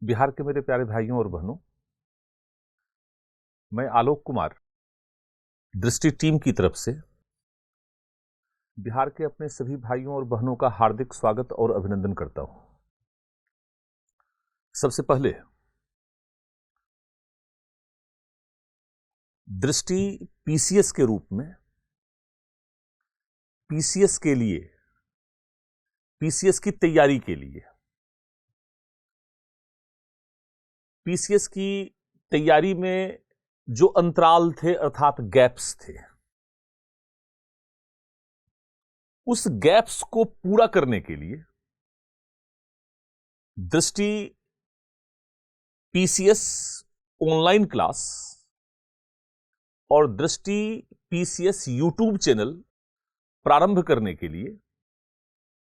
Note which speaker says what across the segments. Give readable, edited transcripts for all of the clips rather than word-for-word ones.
Speaker 1: बिहार के मेरे प्यारे भाइयों और बहनों, मैं आलोक कुमार दृष्टि टीम की तरफ से बिहार के अपने सभी भाइयों और बहनों का हार्दिक स्वागत और अभिनंदन करता हूं। सबसे पहले दृष्टि पीसीएस के रूप में पीसीएस के लिए, पीसीएस की तैयारी के लिए, पीसीएस की तैयारी में जो अंतराल थे अर्थात गैप्स थे, उस गैप्स को पूरा करने के लिए दृष्टि पीसीएस ऑनलाइन क्लास और दृष्टि पीसीएस यूट्यूब चैनल प्रारंभ करने के लिए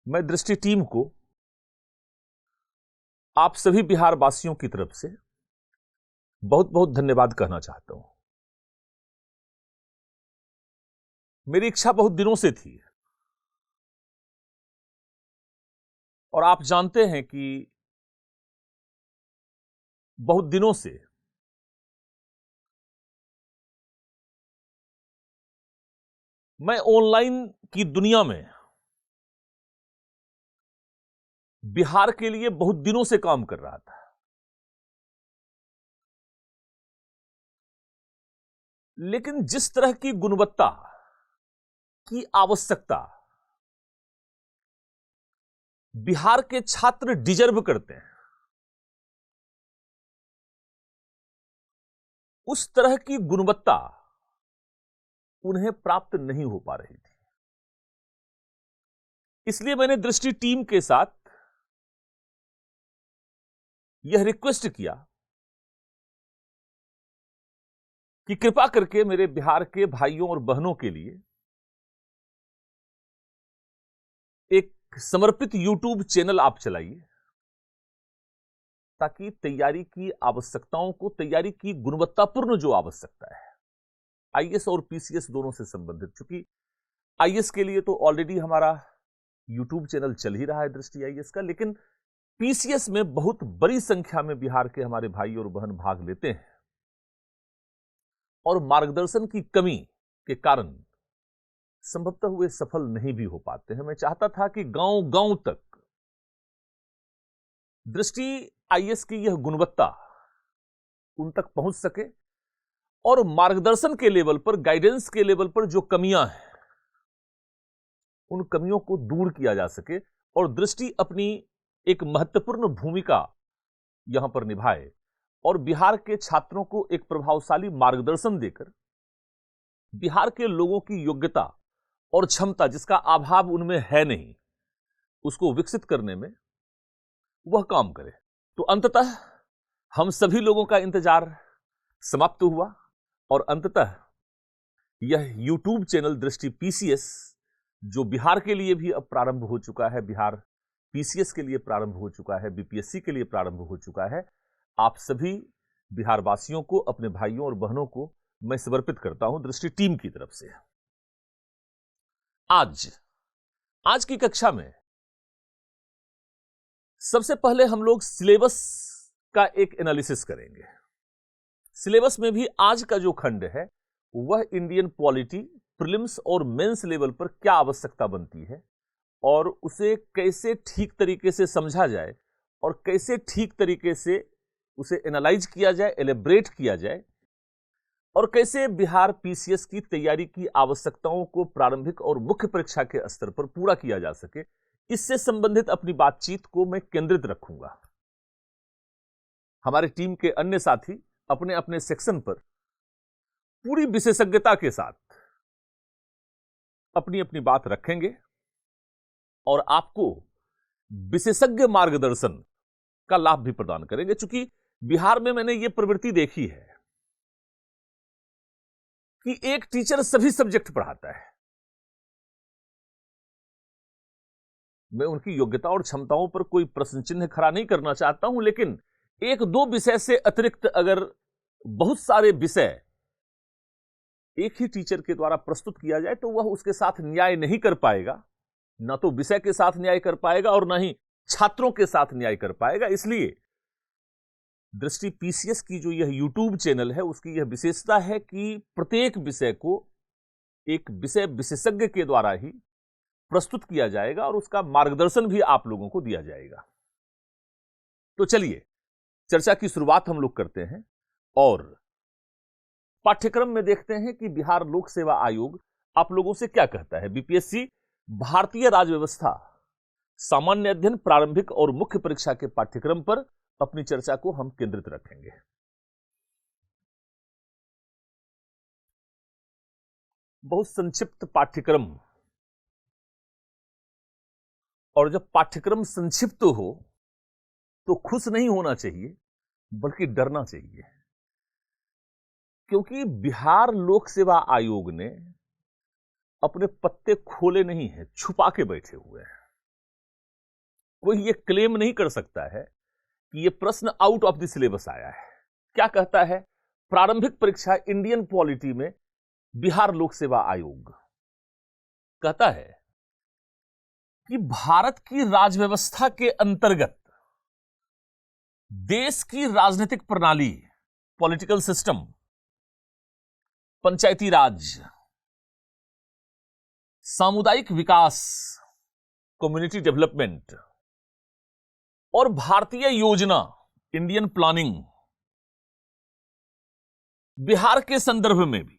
Speaker 1: मैं दृष्टि टीम को आप सभी बिहार वासियों की तरफ से बहुत बहुत धन्यवाद कहना चाहता हूं। मेरी इच्छा बहुत दिनों से थी और आप जानते हैं कि बहुत दिनों से मैं ऑनलाइन की दुनिया में बिहार के लिए बहुत दिनों से काम कर रहा था, लेकिन जिस तरह की गुणवत्ता की आवश्यकता बिहार के छात्र डिजर्व करते हैं, उस तरह की गुणवत्ता उन्हें प्राप्त नहीं हो पा रही थी। इसलिए मैंने दृष्टि टीम के साथ यह रिक्वेस्ट किया कि कृपा करके मेरे बिहार के भाइयों और बहनों के लिए एक समर्पित यूट्यूब चैनल आप चलाइए, ताकि तैयारी की आवश्यकताओं को, तैयारी की गुणवत्तापूर्ण जो आवश्यकता है आईएएस और पीसीएस दोनों से संबंधित, चूंकि आईएएस के लिए तो ऑलरेडी हमारा यूट्यूब चैनल चल ही रहा है दृष्टि आईएएस का, लेकिन पीसीएस में बहुत बड़ी संख्या में बिहार के हमारे भाई और बहन भाग लेते हैं और मार्गदर्शन की कमी के कारण संभवतः वे सफल नहीं भी हो पाते हैं। मैं चाहता था कि गांव गांव तक दृष्टि आईएएस की यह गुणवत्ता उन तक पहुंच सके और मार्गदर्शन के लेवल पर, गाइडेंस के लेवल पर जो कमियां हैं उन कमियों को दूर किया जा सके और दृष्टि अपनी एक महत्वपूर्ण भूमिका यहां पर निभाए और बिहार के छात्रों को एक प्रभावशाली मार्गदर्शन देकर बिहार के लोगों की योग्यता और क्षमता, जिसका अभाव उनमें है नहीं, उसको विकसित करने में वह काम करे। तो अंततः हम सभी लोगों का इंतजार समाप्त हुआ और अंततः यह यूट्यूब चैनल दृष्टि पीसीएस, जो बिहार के लिए भी अब प्रारंभ हो चुका है, बिहार पीसीएस के लिए प्रारंभ हो चुका है, बीपीएससी के लिए प्रारंभ हो चुका है, आप सभी बिहार वासियों को, अपने भाइयों और बहनों को मैं समर्पित करता हूं दृष्टि टीम की तरफ से। आज की कक्षा में सबसे पहले हम लोग सिलेबस का एक एनालिसिस करेंगे। सिलेबस में भी आज का जो खंड है वह इंडियन पॉलिटी प्रीलिम्स और मेंस लेवल पर क्या आवश्यकता बनती है और उसे कैसे ठीक तरीके से समझा जाए और कैसे ठीक तरीके से उसे एनालाइज किया जाए, एलेब्रेट किया जाए और कैसे बिहार पीसीएस की तैयारी की आवश्यकताओं को प्रारंभिक और मुख्य परीक्षा के स्तर पर पूरा किया जा सके, इससे संबंधित अपनी बातचीत को मैं केंद्रित रखूंगा। हमारे टीम के अन्य साथी अपने अपने सेक्शन पर पूरी विशेषज्ञता के साथ अपनी अपनी बात रखेंगे और आपको विशेषज्ञ मार्गदर्शन का लाभ भी प्रदान करेंगे। चूंकि बिहार में मैंने यह प्रवृत्ति देखी है कि एक टीचर सभी सब्जेक्ट पढ़ाता है। मैं उनकी योग्यता और क्षमताओं पर कोई प्रश्न चिन्ह खड़ा नहीं करना चाहता हूं, लेकिन एक दो विषय से अतिरिक्त अगर बहुत सारे विषय एक ही टीचर के द्वारा प्रस्तुत किया जाए तो वह उसके साथ न्याय नहीं कर पाएगा, ना तो विषय के साथ न्याय कर पाएगा और ना ही छात्रों के साथ न्याय कर पाएगा। इसलिए दृष्टि पीसीएस की जो यह यूट्यूब चैनल है उसकी यह विशेषता है कि प्रत्येक विषय को एक विषय विशेषज्ञ के द्वारा ही प्रस्तुत किया जाएगा और उसका मार्गदर्शन भी आप लोगों को दिया जाएगा। तो चलिए चर्चा की शुरुआत हम लोग करते हैं और पाठ्यक्रम में देखते हैं कि बिहार लोक सेवा आयोग आप लोगों से क्या कहता है। बीपीएससी भारतीय राज्य व्यवस्था सामान्य अध्ययन प्रारंभिक और मुख्य परीक्षा के पाठ्यक्रम पर अपनी चर्चा को हम केंद्रित रखेंगे। बहुत संक्षिप्त पाठ्यक्रम, और जब पाठ्यक्रम संक्षिप्त हो तो खुश नहीं होना चाहिए बल्कि डरना चाहिए, क्योंकि बिहार लोक सेवा आयोग ने अपने पत्ते खोले नहीं हैं, छुपा के बैठे हुए हैं। कोई ये क्लेम नहीं कर सकता है कि ये प्रश्न आउट ऑफ द सिलेबस आया है। क्या कहता है प्रारंभिक परीक्षा इंडियन पॉलिटी में बिहार लोक सेवा आयोग? कहता है कि भारत की राजव्यवस्था के अंतर्गत देश की राजनीतिक प्रणाली, पॉलिटिकल सिस्टम, पंचायती राज, सामुदायिक विकास, कम्युनिटी डेवलपमेंट और भारतीय योजना, इंडियन प्लानिंग, बिहार के संदर्भ में भी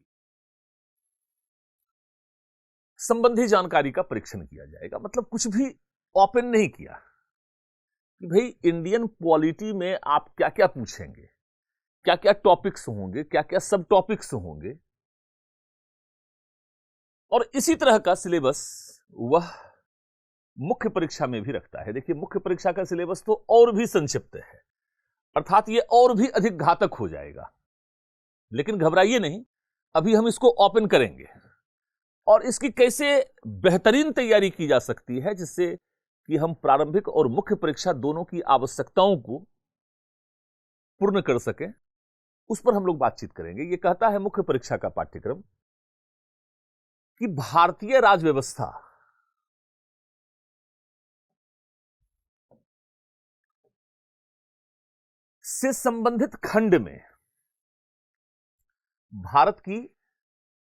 Speaker 1: संबंधी जानकारी का परीक्षण किया जाएगा। मतलब कुछ भी ओपन नहीं किया कि भाई इंडियन पॉलिटी में आप क्या क्या पूछेंगे, क्या क्या टॉपिक्स होंगे, क्या क्या सब टॉपिक्स होंगे, और इसी तरह का सिलेबस वह मुख्य परीक्षा में भी रखता है। देखिए मुख्य परीक्षा का सिलेबस तो और भी संक्षिप्त है, अर्थात यह और भी अधिक घातक हो जाएगा। लेकिन घबराइए नहीं, अभी हम इसको ओपन करेंगे और इसकी कैसे बेहतरीन तैयारी की जा सकती है जिससे कि हम प्रारंभिक और मुख्य परीक्षा दोनों की आवश्यकताओं को पूर्ण कर सकें, उस पर हम लोग बातचीत करेंगे। यह कहता है मुख्य परीक्षा का पाठ्यक्रम कि भारतीय राजव्यवस्था से संबंधित खंड में भारत की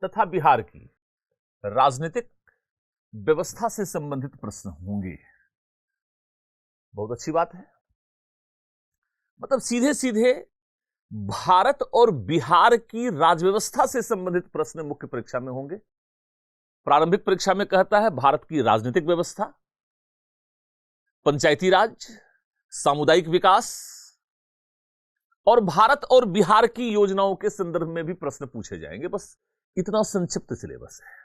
Speaker 1: तथा बिहार की राजनीतिक व्यवस्था से संबंधित प्रश्न होंगे। बहुत अच्छी बात है। मतलब सीधे सीधे भारत और बिहार की राजव्यवस्था से संबंधित प्रश्न मुख्य परीक्षा में होंगे। प्रारंभिक परीक्षा में कहता है भारत की राजनीतिक व्यवस्था, पंचायती राज, सामुदायिक विकास और भारत और बिहार की योजनाओं के संदर्भ में भी प्रश्न पूछे जाएंगे। बस इतना संक्षिप्त सिलेबस है।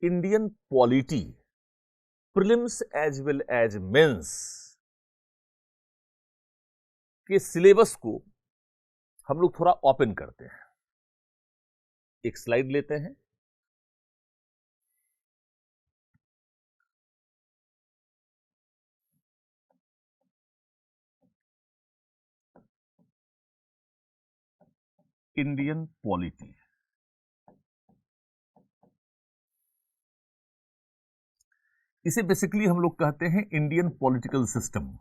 Speaker 1: Indian polity prelims as well as mains के सिलेबस को हम लोग थोड़ा ओपन करते हैं। एक स्लाइड लेते हैं। इंडियन पॉलिटी, इसे बेसिकली हम लोग कहते हैं इंडियन पॉलिटिकल सिस्टम।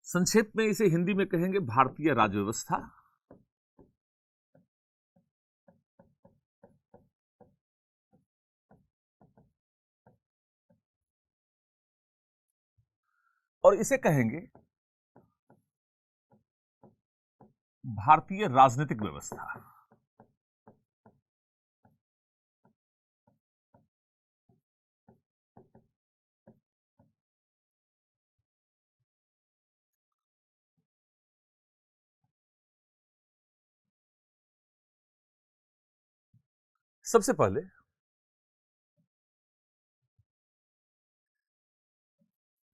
Speaker 1: संक्षेप में इसे हिंदी में कहेंगे भारतीय राजव्यवस्था। और इसे कहेंगे भारतीय राजनीतिक व्यवस्था। सबसे पहले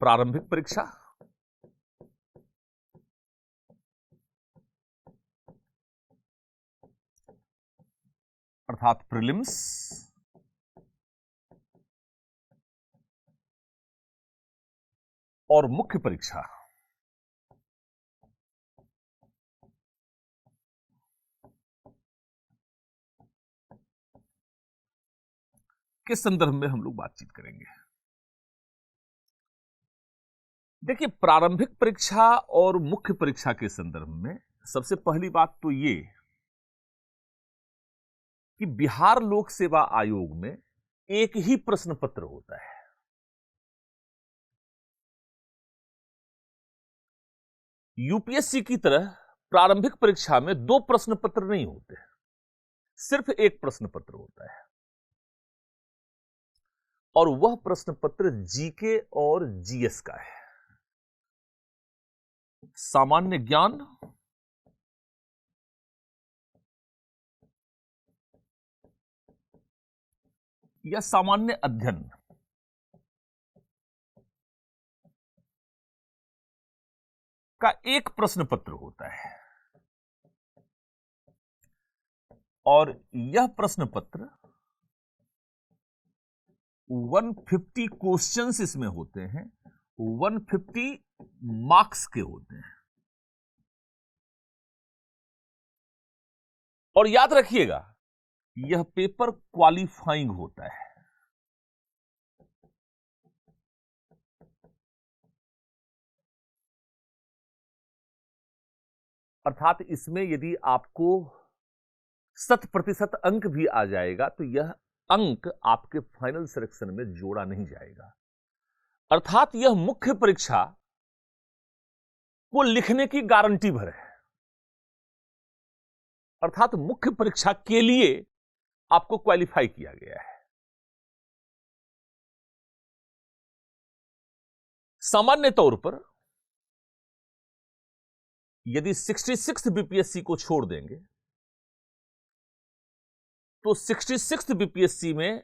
Speaker 1: प्रारंभिक परीक्षा, अर्थात प्रीलिम्स, और मुख्य परीक्षा के संदर्भ में हम लोग बातचीत करेंगे। देखिए, प्रारंभिक परीक्षा और मुख्य परीक्षा के संदर्भ में सबसे पहली बात तो ये कि बिहार लोक सेवा आयोग में एक ही प्रश्न पत्र होता है। यूपीएससी की तरह प्रारंभिक परीक्षा में 2 प्रश्न पत्र नहीं होते, सिर्फ एक प्रश्न पत्र होता है, और वह प्रश्न पत्र जीके और जीएस का है। सामान्य ज्ञान या सामान्य अध्ययन का एक प्रश्न पत्र होता है, और यह प्रश्न पत्र 150 क्वेश्चंस इसमें होते हैं, 150 मार्क्स के होते हैं। और याद रखिएगा, यह पेपर क्वालिफाइंग होता है। अर्थात इसमें यदि आपको 100% अंक भी आ जाएगा तो यह अंक आपके फाइनल सिलेक्शन में जोड़ा नहीं जाएगा। अर्थात यह मुख्य परीक्षा को लिखने की गारंटी भर है। अर्थात मुख्य परीक्षा के लिए आपको क्वालिफाई किया गया है। सामान्य तौर पर यदि 66 बीपीएससी को छोड़ देंगे तो 66 बीपीएससी में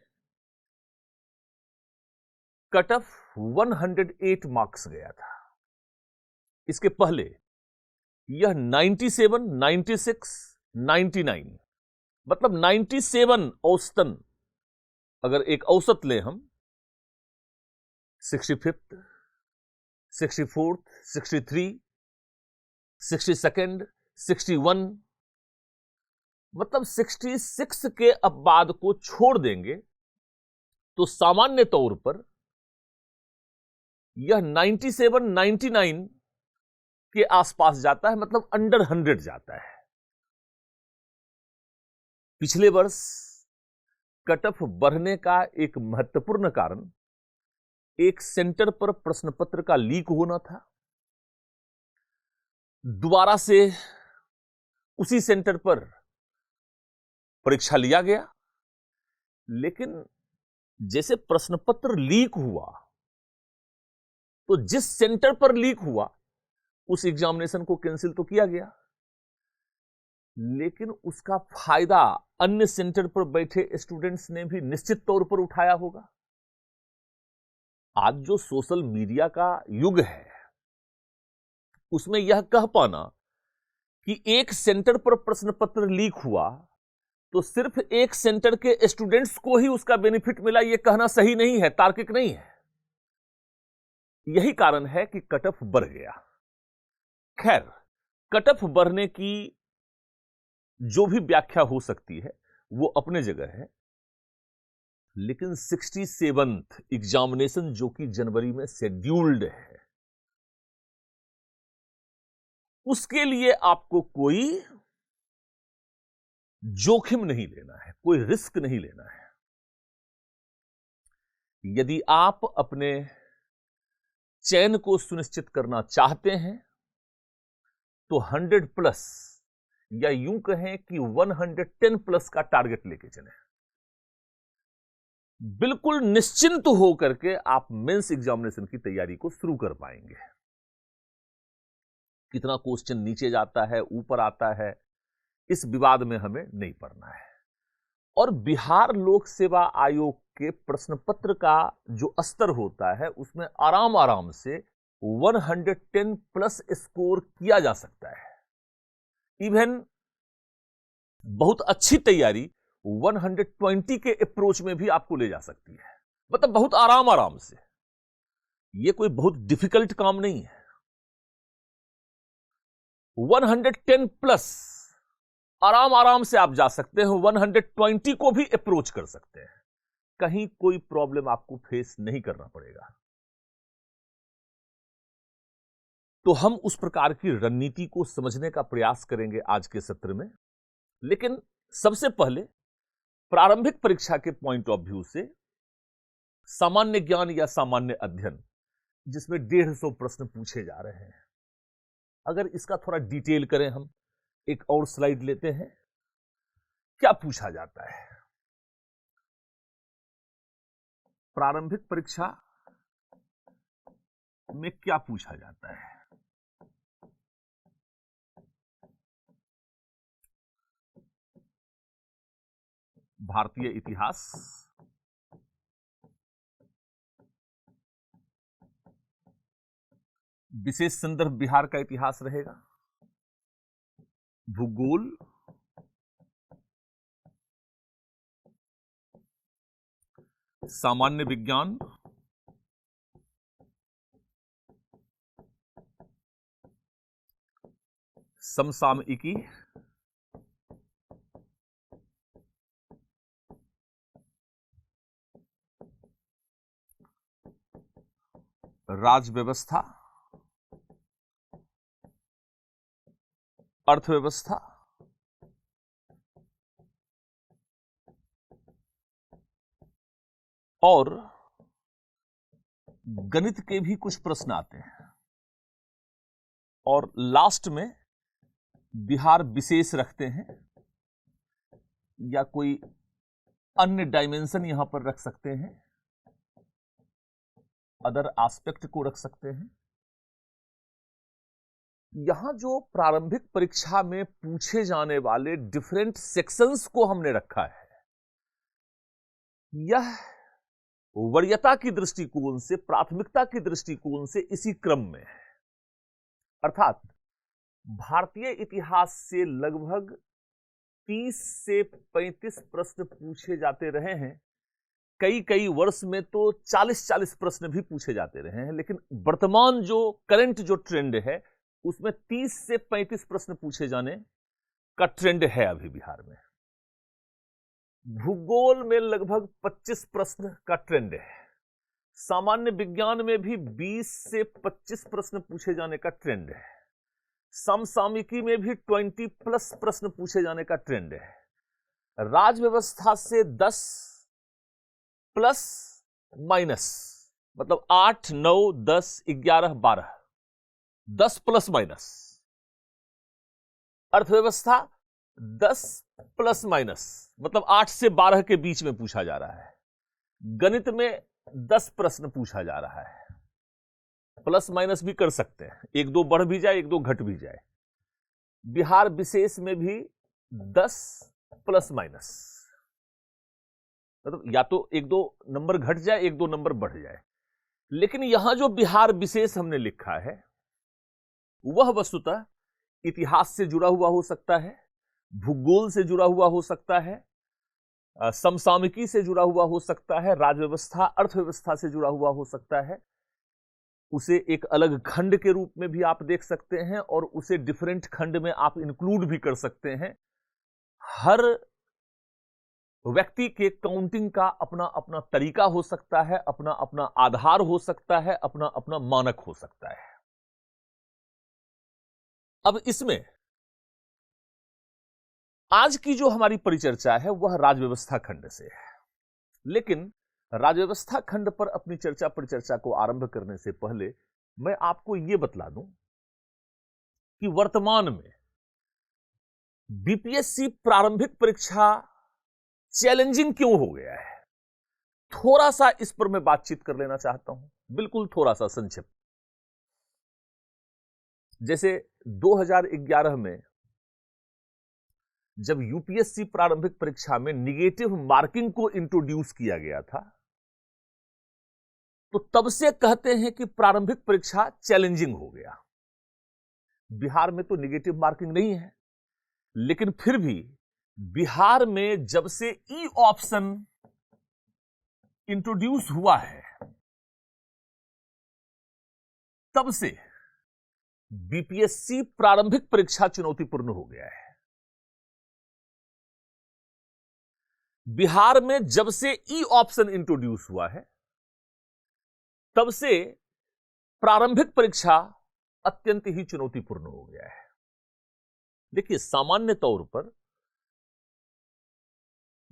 Speaker 1: कट ऑफ 108 मार्क्स गया था। इसके पहले यह 97, 96, 99, मतलब 97 औसतन, अगर एक औसत ले हम 65th, 64th, 63, 62nd, 61, मतलब 66 के अब बाद को छोड़ देंगे तो सामान्य तौर पर यह 97, 99 के आसपास जाता है, मतलब अंडर 100 जाता है। पिछले वर्ष कट ऑफ बढ़ने का एक महत्वपूर्ण कारण एक सेंटर पर प्रश्न पत्र का लीक होना था। दोबारा से उसी सेंटर पर परीक्षा लिया गया, लेकिन जैसे प्रश्न पत्र लीक हुआ तो जिस सेंटर पर लीक हुआ उस एग्जामिनेशन को कैंसिल तो किया गया, लेकिन उसका फायदा अन्य सेंटर पर बैठे स्टूडेंट्स ने भी निश्चित तौर पर उठाया होगा। आज जो सोशल मीडिया का युग है उसमें यह कह पाना कि एक सेंटर पर प्रश्न पत्र लीक हुआ तो सिर्फ एक सेंटर के स्टूडेंट्स को ही उसका बेनिफिट मिला, यह कहना सही नहीं है, तार्किक नहीं है। यही कारण है कि कट ऑफ बढ़ गया। खैर, कट ऑफ बढ़ने की जो भी व्याख्या हो सकती है वो अपने जगह है, लेकिन 67th एग्जामिनेशन जो कि जनवरी में शेड्यूल्ड है, उसके लिए आपको कोई जोखिम नहीं लेना है, कोई रिस्क नहीं लेना है। यदि आप अपने चयन को सुनिश्चित करना चाहते हैं तो 100+ या यूं कहें कि 110+ का टारगेट लेके चलें। बिल्कुल निश्चिंत होकर के आप मेंस एग्जामिनेशन की तैयारी को शुरू कर पाएंगे। कितना क्वेश्चन नीचे जाता है, ऊपर आता है, इस विवाद में हमें नहीं पड़ना है। और बिहार लोक सेवा आयोग के प्रश्न पत्र का जो स्तर होता है उसमें आराम आराम से 110+ स्कोर किया जा सकता है। इवन बहुत अच्छी तैयारी 120 के अप्रोच में भी आपको ले जा सकती है, मतलब बहुत आराम आराम से। यह कोई बहुत डिफिकल्ट काम नहीं है। 110+ आराम आराम से आप जा सकते हैं, 120 को भी अप्रोच कर सकते हैं। कहीं कोई प्रॉब्लम आपको फेस नहीं करना पड़ेगा। तो हम उस प्रकार की रणनीति को समझने का प्रयास करेंगे आज के सत्र में। लेकिन सबसे पहले प्रारंभिक परीक्षा के पॉइंट ऑफ व्यू से सामान्य ज्ञान या सामान्य अध्ययन, जिसमें 150 प्रश्न पूछे जा रहे हैं, अगर इसका थोड़ा डिटेल करें, हम एक और स्लाइड लेते हैं। क्या पूछा जाता है प्रारंभिक परीक्षा में? क्या पूछा जाता है? भारतीय इतिहास, विशेष संदर्भ बिहार का इतिहास रहेगा, भूगोल, सामान्य विज्ञान, समसामयिकी, राजव्यवस्था, अर्थव्यवस्था, और गणित के भी कुछ प्रश्न आते हैं। और लास्ट में बिहार विशेष रखते हैं या कोई अन्य डायमेंशन यहां पर रख सकते हैं, अदर एस्पेक्ट को रख सकते हैं। यहां जो प्रारंभिक परीक्षा में पूछे जाने वाले डिफरेंट सेक्शंस को हमने रखा है, यह वरीयता की दृष्टिकोण से, प्राथमिकता की दृष्टिकोण से इसी क्रम में है। अर्थात भारतीय इतिहास से लगभग 30 से 35 प्रश्न पूछे जाते रहे हैं। कई वर्ष में तो 40 प्रश्न भी पूछे जाते रहे हैं। लेकिन वर्तमान जो करंट जो ट्रेंड है, उसमें 30 से 35 प्रश्न पूछे जाने का ट्रेंड है अभी बिहार में। भूगोल में लगभग 25 प्रश्न का ट्रेंड है। सामान्य विज्ञान में भी 20 से 25 प्रश्न पूछे जाने का ट्रेंड है। समसामयिकी में भी 20+ प्रश्न पूछे जाने का ट्रेंड है। राजव्यवस्था से 10 प्लस माइनस, मतलब 8, 9, 10, 11, 12, 10 प्लस माइनस। अर्थव्यवस्था 10 प्लस माइनस, मतलब 8 से 12 के बीच में पूछा जा रहा है। गणित में 10 प्रश्न पूछा जा रहा है, प्लस माइनस भी कर सकते हैं, 1-2 बढ़ भी जाए, 1-2 घट भी जाए। बिहार विशेष में भी 10 प्लस माइनस, मतलब या तो 1-2 नंबर घट जाए, 1-2 नंबर बढ़ जाए। लेकिन यहां जो बिहार विशेष हमने लिखा है, वह वस्तुतः इतिहास से जुड़ा हुआ हो सकता है, भूगोल से जुड़ा हुआ हो सकता है, समसामयिकी से जुड़ा हुआ हो सकता है, राजव्यवस्था, अर्थव्यवस्था से जुड़ा हुआ हो सकता है। उसे एक अलग खंड के रूप में भी आप देख सकते हैं और उसे डिफरेंट खंड में आप इंक्लूड भी कर सकते हैं। हर व्यक्ति के काउंटिंग का अपना अपना तरीका हो सकता है, अपना अपना आधार हो सकता है, अपना अपना मानक हो सकता है। अब इसमें आज की जो हमारी परिचर्चा है वह राजव्यवस्था खंड से है। लेकिन राजव्यवस्था खंड पर अपनी चर्चा परिचर्चा को आरंभ करने से पहले मैं आपको यह बतला दूं कि वर्तमान में बीपीएससी प्रारंभिक परीक्षा चैलेंजिंग क्यों हो गया है। थोड़ा सा इस पर मैं बातचीत कर लेना चाहता हूं, बिल्कुल थोड़ा सा संक्षिप्त। जैसे 2011 में जब यूपीएससी प्रारंभिक परीक्षा में निगेटिव मार्किंग को इंट्रोड्यूस किया गया था, तो तब से कहते हैं कि प्रारंभिक परीक्षा चैलेंजिंग हो गया। बिहार में तो निगेटिव मार्किंग नहीं है, लेकिन फिर भी बिहार में जब से ई ऑप्शन इंट्रोड्यूस हुआ है, तब से बीपीएससी प्रारंभिक परीक्षा चुनौतीपूर्ण हो गया है। बिहार में जब से ई ऑप्शन इंट्रोड्यूस हुआ है तब से प्रारंभिक परीक्षा अत्यंत ही चुनौतीपूर्ण हो गया है। देखिए, सामान्य तौर पर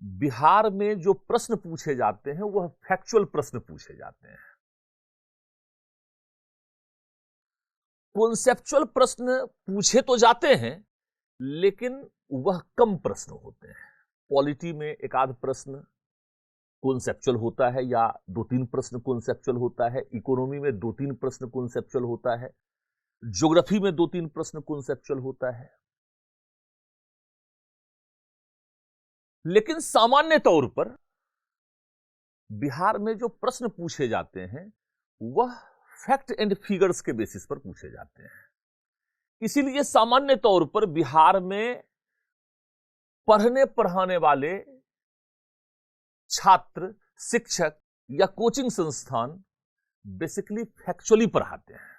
Speaker 1: बिहार में जो प्रश्न पूछे जाते हैं वह फैक्चुअल प्रश्न पूछे जाते हैं। कॉन्सेप्चुअल प्रश्न पूछे तो जाते हैं लेकिन वह कम प्रश्न होते हैं। पॉलिटी में एक आध प्रश्न कॉन्सेप्चुअल होता है या 2-3 प्रश्न कॉन्सेप्चुअल होता है। इकोनॉमी में 2-3 प्रश्न कॉन्सेप्चुअल होता है। ज्योग्राफी में 2-3 प्रश्न कॉन्सेप्चुअल होता है। लेकिन सामान्य तौर पर बिहार में जो प्रश्न पूछे जाते हैं वह फैक्ट एंड फिगर्स के बेसिस पर पूछे जाते हैं। इसीलिए सामान्य तौर पर बिहार में पढ़ने पढ़ाने वाले छात्र, शिक्षक या कोचिंग संस्थान बेसिकली फैक्चुअली पढ़ाते हैं।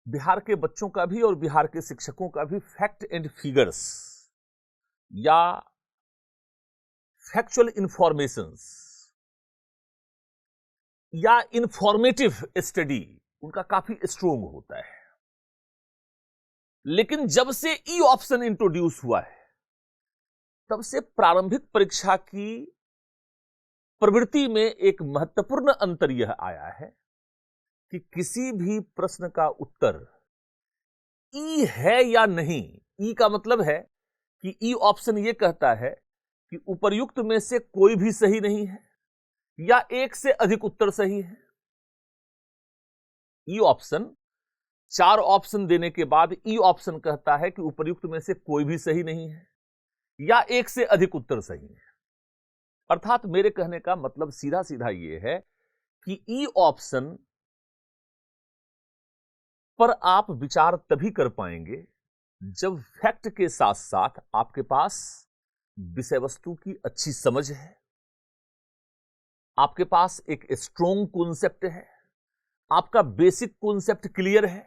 Speaker 1: बिहार के बच्चों का भी और बिहार के शिक्षकों का भी फैक्ट एंड फिगर्स या फैक्चुअल इंफॉर्मेशंस या इंफॉर्मेटिव स्टडी उनका काफी स्ट्रोंग होता है। लेकिन जब से ई ऑप्शन इंट्रोड्यूस हुआ है तब से प्रारंभिक परीक्षा की प्रवृत्ति में एक महत्वपूर्ण अंतर यह आया है कि किसी भी प्रश्न का उत्तर ई है या नहीं। ई का मतलब है कि ई ऑप्शन यह कहता है कि उपर्युक्त में से कोई भी सही नहीं है या एक से अधिक उत्तर सही है। ई ऑप्शन 4 ऑप्शन देने के बाद ई ऑप्शन कहता है कि उपर्युक्त में से कोई भी सही नहीं है या एक से अधिक उत्तर सही है। अर्थात मेरे कहने का मतलब सीधा सीधा यह है कि ई ऑप्शन पर आप विचार तभी कर पाएंगे जब फैक्ट के साथ साथ आपके पास विषय वस्तु की अच्छी समझ है, आपके पास एक स्ट्रोंग कॉन्सेप्ट है, आपका बेसिक कॉन्सेप्ट क्लियर है,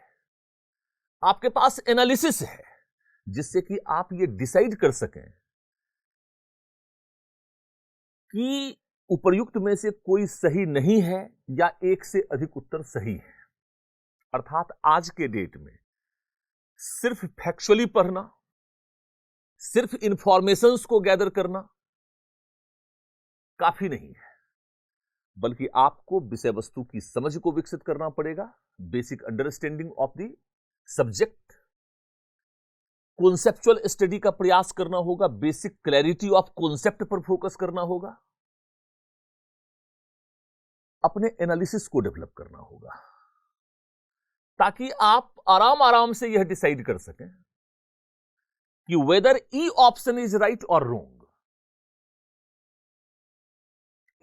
Speaker 1: आपके पास एनालिसिस है जिससे कि आप ये डिसाइड कर सकें कि उपर्युक्त में से कोई सही नहीं है या एक से अधिक उत्तर सही है। अर्थात आज के डेट में सिर्फ फैक्चुअली पढ़ना, सिर्फ इंफॉर्मेशंस को गैदर करना काफी नहीं है, बल्कि आपको विषय वस्तु की समझ को विकसित करना पड़ेगा, basic understanding of the subject, conceptual study का प्रयास करना होगा, बेसिक क्लैरिटी ऑफ कॉन्सेप्ट पर फोकस करना होगा, अपने एनालिसिस को डेवलप करना होगा ताकि आप आराम आराम से यह डिसाइड कर सकें कि whether E option is right और रॉन्ग।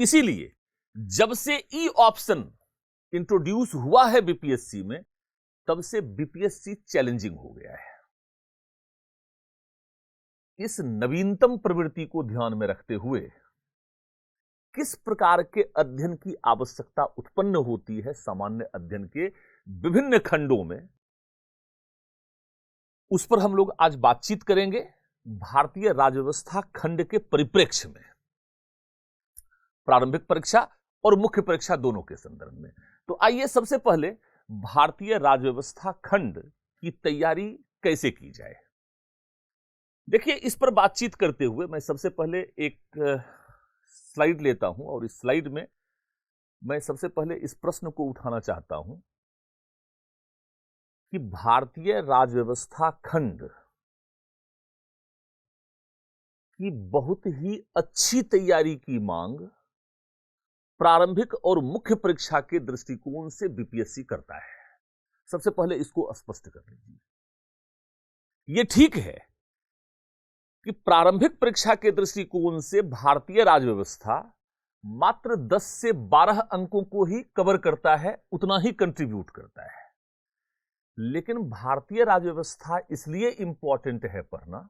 Speaker 1: इसीलिए जब से ई ऑप्शन इंट्रोड्यूस हुआ है बीपीएससी में तब से बीपीएससी चैलेंजिंग हो गया है। इस नवीनतम प्रवृत्ति को ध्यान में रखते हुए किस प्रकार के अध्ययन की आवश्यकता उत्पन्न होती है सामान्य अध्ययन के विभिन्न खंडों में, उस पर हम लोग आज बातचीत करेंगे भारतीय राज्य व्यवस्था खंड के परिप्रेक्ष्य में, प्रारंभिक परीक्षा और मुख्य परीक्षा दोनों के संदर्भ में। तो आइए सबसे पहले भारतीय राज्य व्यवस्था खंड की तैयारी कैसे की जाए। देखिए, इस पर बातचीत करते हुए मैं सबसे पहले एक स्लाइड लेता हूं और इस स्लाइड में मैं सबसे पहले इस प्रश्न को उठाना चाहता हूं कि भारतीय राज्य व्यवस्था खंड की बहुत ही अच्छी तैयारी की मांग प्रारंभिक और मुख्य परीक्षा के दृष्टिकोण से बीपीएससी करता है। सबसे पहले इसको स्पष्ट कर लीजिए। यह ठीक है कि प्रारंभिक परीक्षा के दृष्टिकोण से भारतीय राज्य व्यवस्था मात्र 10 से 12 अंकों को ही कवर करता है, उतना ही कंट्रीब्यूट करता है। लेकिन भारतीय राज्य व्यवस्था इसलिए इंपॉर्टेंट है पढ़ना,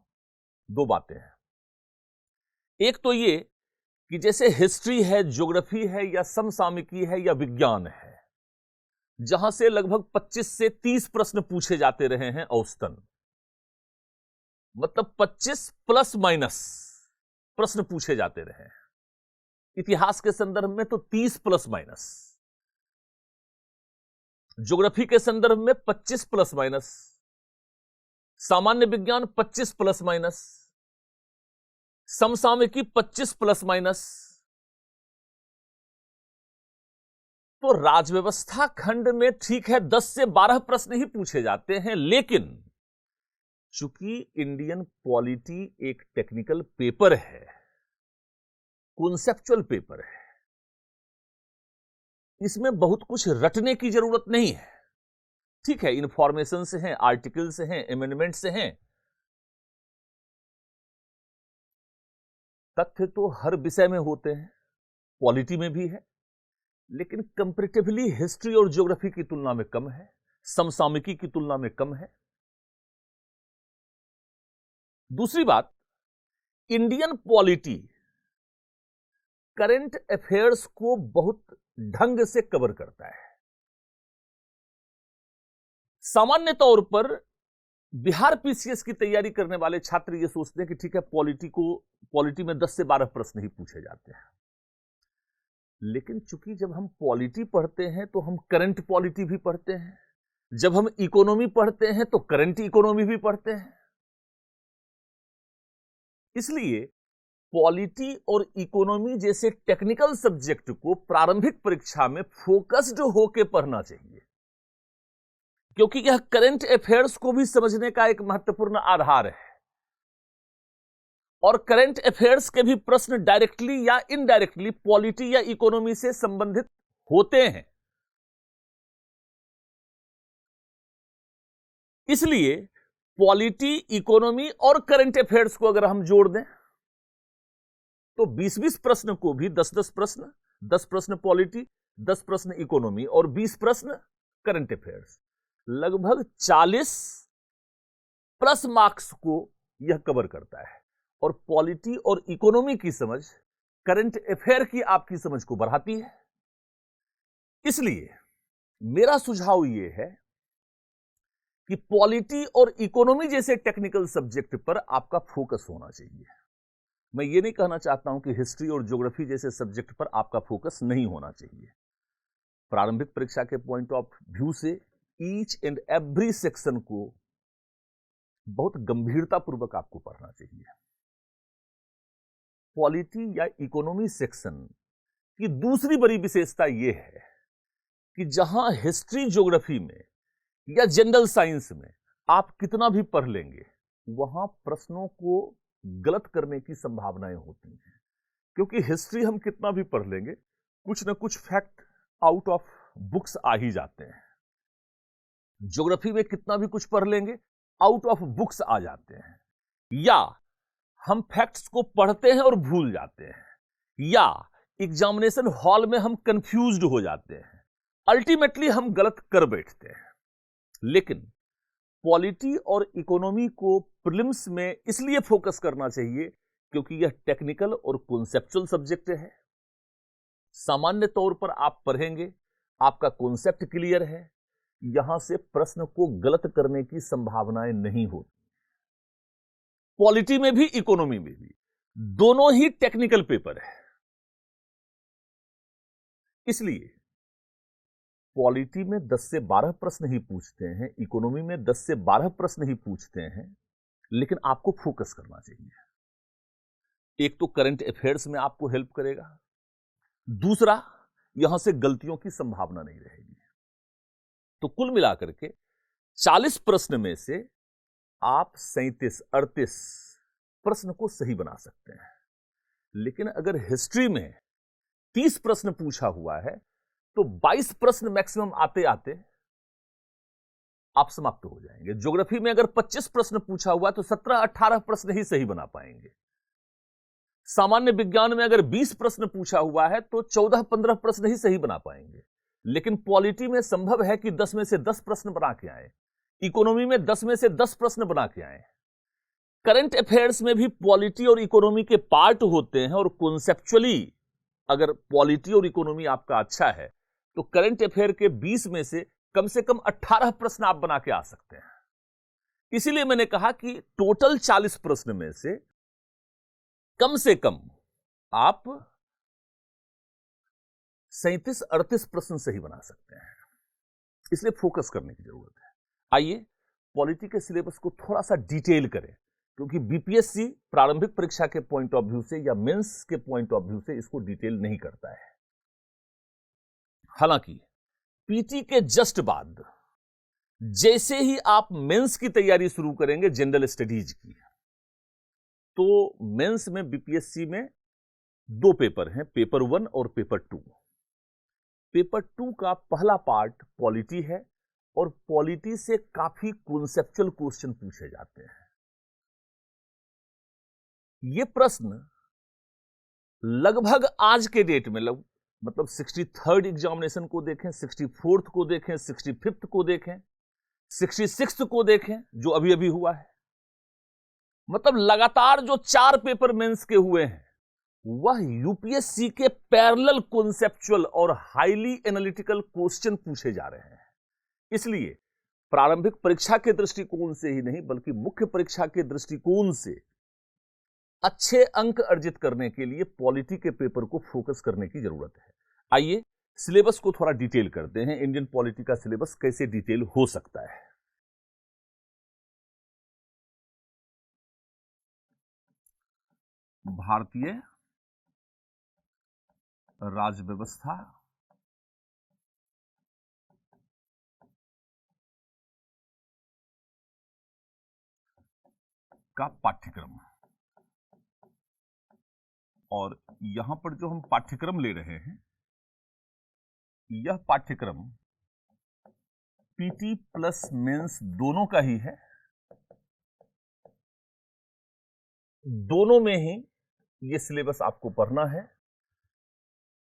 Speaker 1: 2 बातें हैं। एक तो ये कि जैसे हिस्ट्री है, ज्योग्राफी है या समसामयिकी है या विज्ञान है, जहां से लगभग 25 से 30 प्रश्न पूछे जाते रहे हैं औसतन, मतलब 25 प्लस माइनस प्रश्न पूछे जाते रहे। इतिहास के संदर्भ में तो 30 प्लस माइनस, ज्योग्राफी के संदर्भ में 25 प्लस माइनस, सामान्य विज्ञान 25 प्लस माइनस, समसामयिकी 25 प्लस माइनस। तो राजव्यवस्था खंड में ठीक है 10 से 12 प्रश्न ही पूछे जाते हैं, लेकिन चूंकि इंडियन पॉलिटी एक टेक्निकल पेपर है, कॉन्सेप्चुअल पेपर है, इसमें बहुत कुछ रटने की जरूरत नहीं है। ठीक है, इंफॉर्मेशन से हैं, आर्टिकल से हैं, अमेंडमेंट से हैं, तथ्य तो हर विषय में होते हैं, पॉलिटी में भी है, लेकिन कंपैरेटिवली हिस्ट्री और ज्योग्राफी की तुलना में कम है, समसामयिकी की तुलना में कम है। दूसरी बात, इंडियन पॉलिटी करंट अफेयर्स को बहुत ढंग से कवर करता है। सामान्य तौर पर बिहार पीसीएस की तैयारी करने वाले छात्र ये सोचते हैं कि ठीक है पॉलिटी में 10 से 12 प्रश्न ही पूछे जाते हैं, लेकिन चूंकि जब हम पॉलिटी पढ़ते हैं तो हम करंट पॉलिटी भी पढ़ते हैं, जब हम इकोनॉमी पढ़ते हैं तो करंट इकोनॉमी भी पढ़ते हैं। इसलिए पॉलिटी और इकोनॉमी जैसे टेक्निकल सब्जेक्ट को प्रारंभिक परीक्षा में फोकस्ड होकर पढ़ना चाहिए, क्योंकि यह करंट अफेयर्स को भी समझने का एक महत्वपूर्ण आधार है। और करंट अफेयर्स के भी प्रश्न डायरेक्टली या इनडायरेक्टली पॉलिटी या इकोनॉमी से संबंधित होते हैं। इसलिए पॉलिटी, इकोनॉमी और करंट अफेयर्स को अगर हम जोड़ दें तो 20-20 प्रश्न को भी 10-10 प्रश्न, 10 प्रश्न पॉलिटी, 10 प्रश्न इकोनॉमी और 20 प्रश्न करंट अफेयर्स, लगभग 40 प्लस मार्क्स को यह कवर करता है। और पॉलिटी और इकोनॉमी की समझ करंट अफेयर की आपकी समझ को बढ़ाती है। इसलिए मेरा सुझाव यह है कि पॉलिटी और इकोनॉमी जैसे टेक्निकल सब्जेक्ट पर आपका फोकस होना चाहिए। मैं ये नहीं कहना चाहता हूं कि हिस्ट्री और ज्योग्राफी जैसे सब्जेक्ट पर आपका फोकस नहीं होना चाहिए। प्रारंभिक परीक्षा के पॉइंट ऑफ व्यू से ईच एंड एवरी सेक्शन को बहुत गंभीरतापूर्वक आपको पढ़ना चाहिए। पॉलिटी या इकोनॉमी सेक्शन की दूसरी बड़ी विशेषता यह है कि जहां हिस्ट्री ज्योग्राफी में या जनरल साइंस में आप कितना भी पढ़ लेंगे, वहां प्रश्नों को गलत करने की संभावनाएं होती हैं। क्योंकि हिस्ट्री हम कितना भी पढ़ लेंगे, कुछ ना कुछ फैक्ट आउट ऑफ बुक्स आ ही जाते हैं। ज्योग्राफी में कितना भी कुछ पढ़ लेंगे, आउट ऑफ बुक्स आ जाते हैं। या हम फैक्ट्स को पढ़ते हैं और भूल जाते हैं, या एग्जामिनेशन हॉल में हम कंफ्यूज्ड हो जाते हैं, अल्टीमेटली हम गलत कर बैठते हैं। लेकिन पॉलिटी और इकोनॉमी को प्रीलिम्स में इसलिए फोकस करना चाहिए क्योंकि यह टेक्निकल और कॉन्सेप्चुअल सब्जेक्ट है। सामान्य तौर पर आप पढ़ेंगे, आपका कॉन्सेप्ट क्लियर है, यहां से प्रश्न को गलत करने की संभावनाएं नहीं होती। पॉलिटी में भी इकोनॉमी में भी दोनों ही टेक्निकल पेपर है। इसलिए पॉलिटी में 10 से 12 प्रश्न ही पूछते हैं, इकोनॉमी में 10 से 12 प्रश्न ही पूछते हैं, लेकिन आपको फोकस करना चाहिए। एक तो करंट अफेयर्स में आपको हेल्प करेगा, दूसरा यहां से गलतियों की संभावना नहीं रहेगी। तो कुल मिलाकर के 40 प्रश्न में से आप 37-38 प्रश्न को सही बना सकते हैं। लेकिन अगर हिस्ट्री में 30 प्रश्न पूछा हुआ है तो 22 प्रश्न मैक्सिमम आते आते आप समाप्त हो जाएंगे। ज्योग्राफी में अगर 25 प्रश्न पूछा हुआ तो 17-18 प्रश्न ही सही बना पाएंगे। सामान्य विज्ञान में अगर 20 प्रश्न पूछा हुआ है तो 14-15 प्रश्न ही सही बना पाएंगे। लेकिन पॉलिटी में संभव है कि 10 में से 10 प्रश्न बना के आए, इकोनॉमी में 10 में से 10 प्रश्न बना के आए। करंट अफेयर्स में भी पॉलिटी और इकोनॉमी के पार्ट होते हैं, और कॉन्सेप्चुअली अगर पॉलिटी और इकोनॉमी आपका अच्छा है तो करंट अफेयर के 20 में से कम 18 प्रश्न आप बना के आ सकते हैं। इसीलिए मैंने कहा कि टोटल 40 प्रश्न में से कम से कम आप 37-38 प्रश्न सही बना सकते हैं। इसलिए फोकस करने की जरूरत है। आइए पॉलिटी के सिलेबस को थोड़ा सा डिटेल करें, क्योंकि बीपीएससी प्रारंभिक परीक्षा के पॉइंट ऑफ व्यू से या मेंस के पॉइंट ऑफ व्यू से इसको डिटेल नहीं करता है। हालांकि पीटी के जस्ट बाद जैसे ही आप मेंस की तैयारी शुरू करेंगे जनरल स्टडीज की, तो मेंस में बीपीएससी में 2 पेपर हैं, पेपर 1 और पेपर 2। पेपर 2 का पहला पार्ट पॉलिटी है और पॉलिटी से काफी कॉन्सेप्चुअल क्वेश्चन पूछे जाते हैं। ये प्रश्न लगभग आज के डेट में मतलब 63rd एग्जामिनेशन को देखें, 64th को देखें, 65th को देखें, 66th को देखें जो अभी अभी हुआ है, मतलब लगातार जो 4 पेपर मेंस के हुए हैं वह यूपीएससी के पैरेलल कॉन्सेप्चुअल और हाईली एनालिटिकल क्वेश्चन पूछे जा रहे हैं। इसलिए प्रारंभिक परीक्षा के दृष्टिकोण से ही नहीं बल्कि मुख्य परीक्षा के दृष्टिकोण से अच्छे अंक अर्जित करने के लिए पॉलिटी के पेपर को फोकस करने की जरूरत है। आइए सिलेबस को थोड़ा डिटेल करते हैं। इंडियन पॉलिटी का सिलेबस कैसे डिटेल हो सकता है। भारतीय राज्य व्यवस्था का पाठ्यक्रम, और यहां पर जो हम पाठ्यक्रम ले रहे हैं यह पाठ्यक्रम पीटी प्लस मेंस दोनों का ही है। दोनों में ही यह सिलेबस आपको पढ़ना है,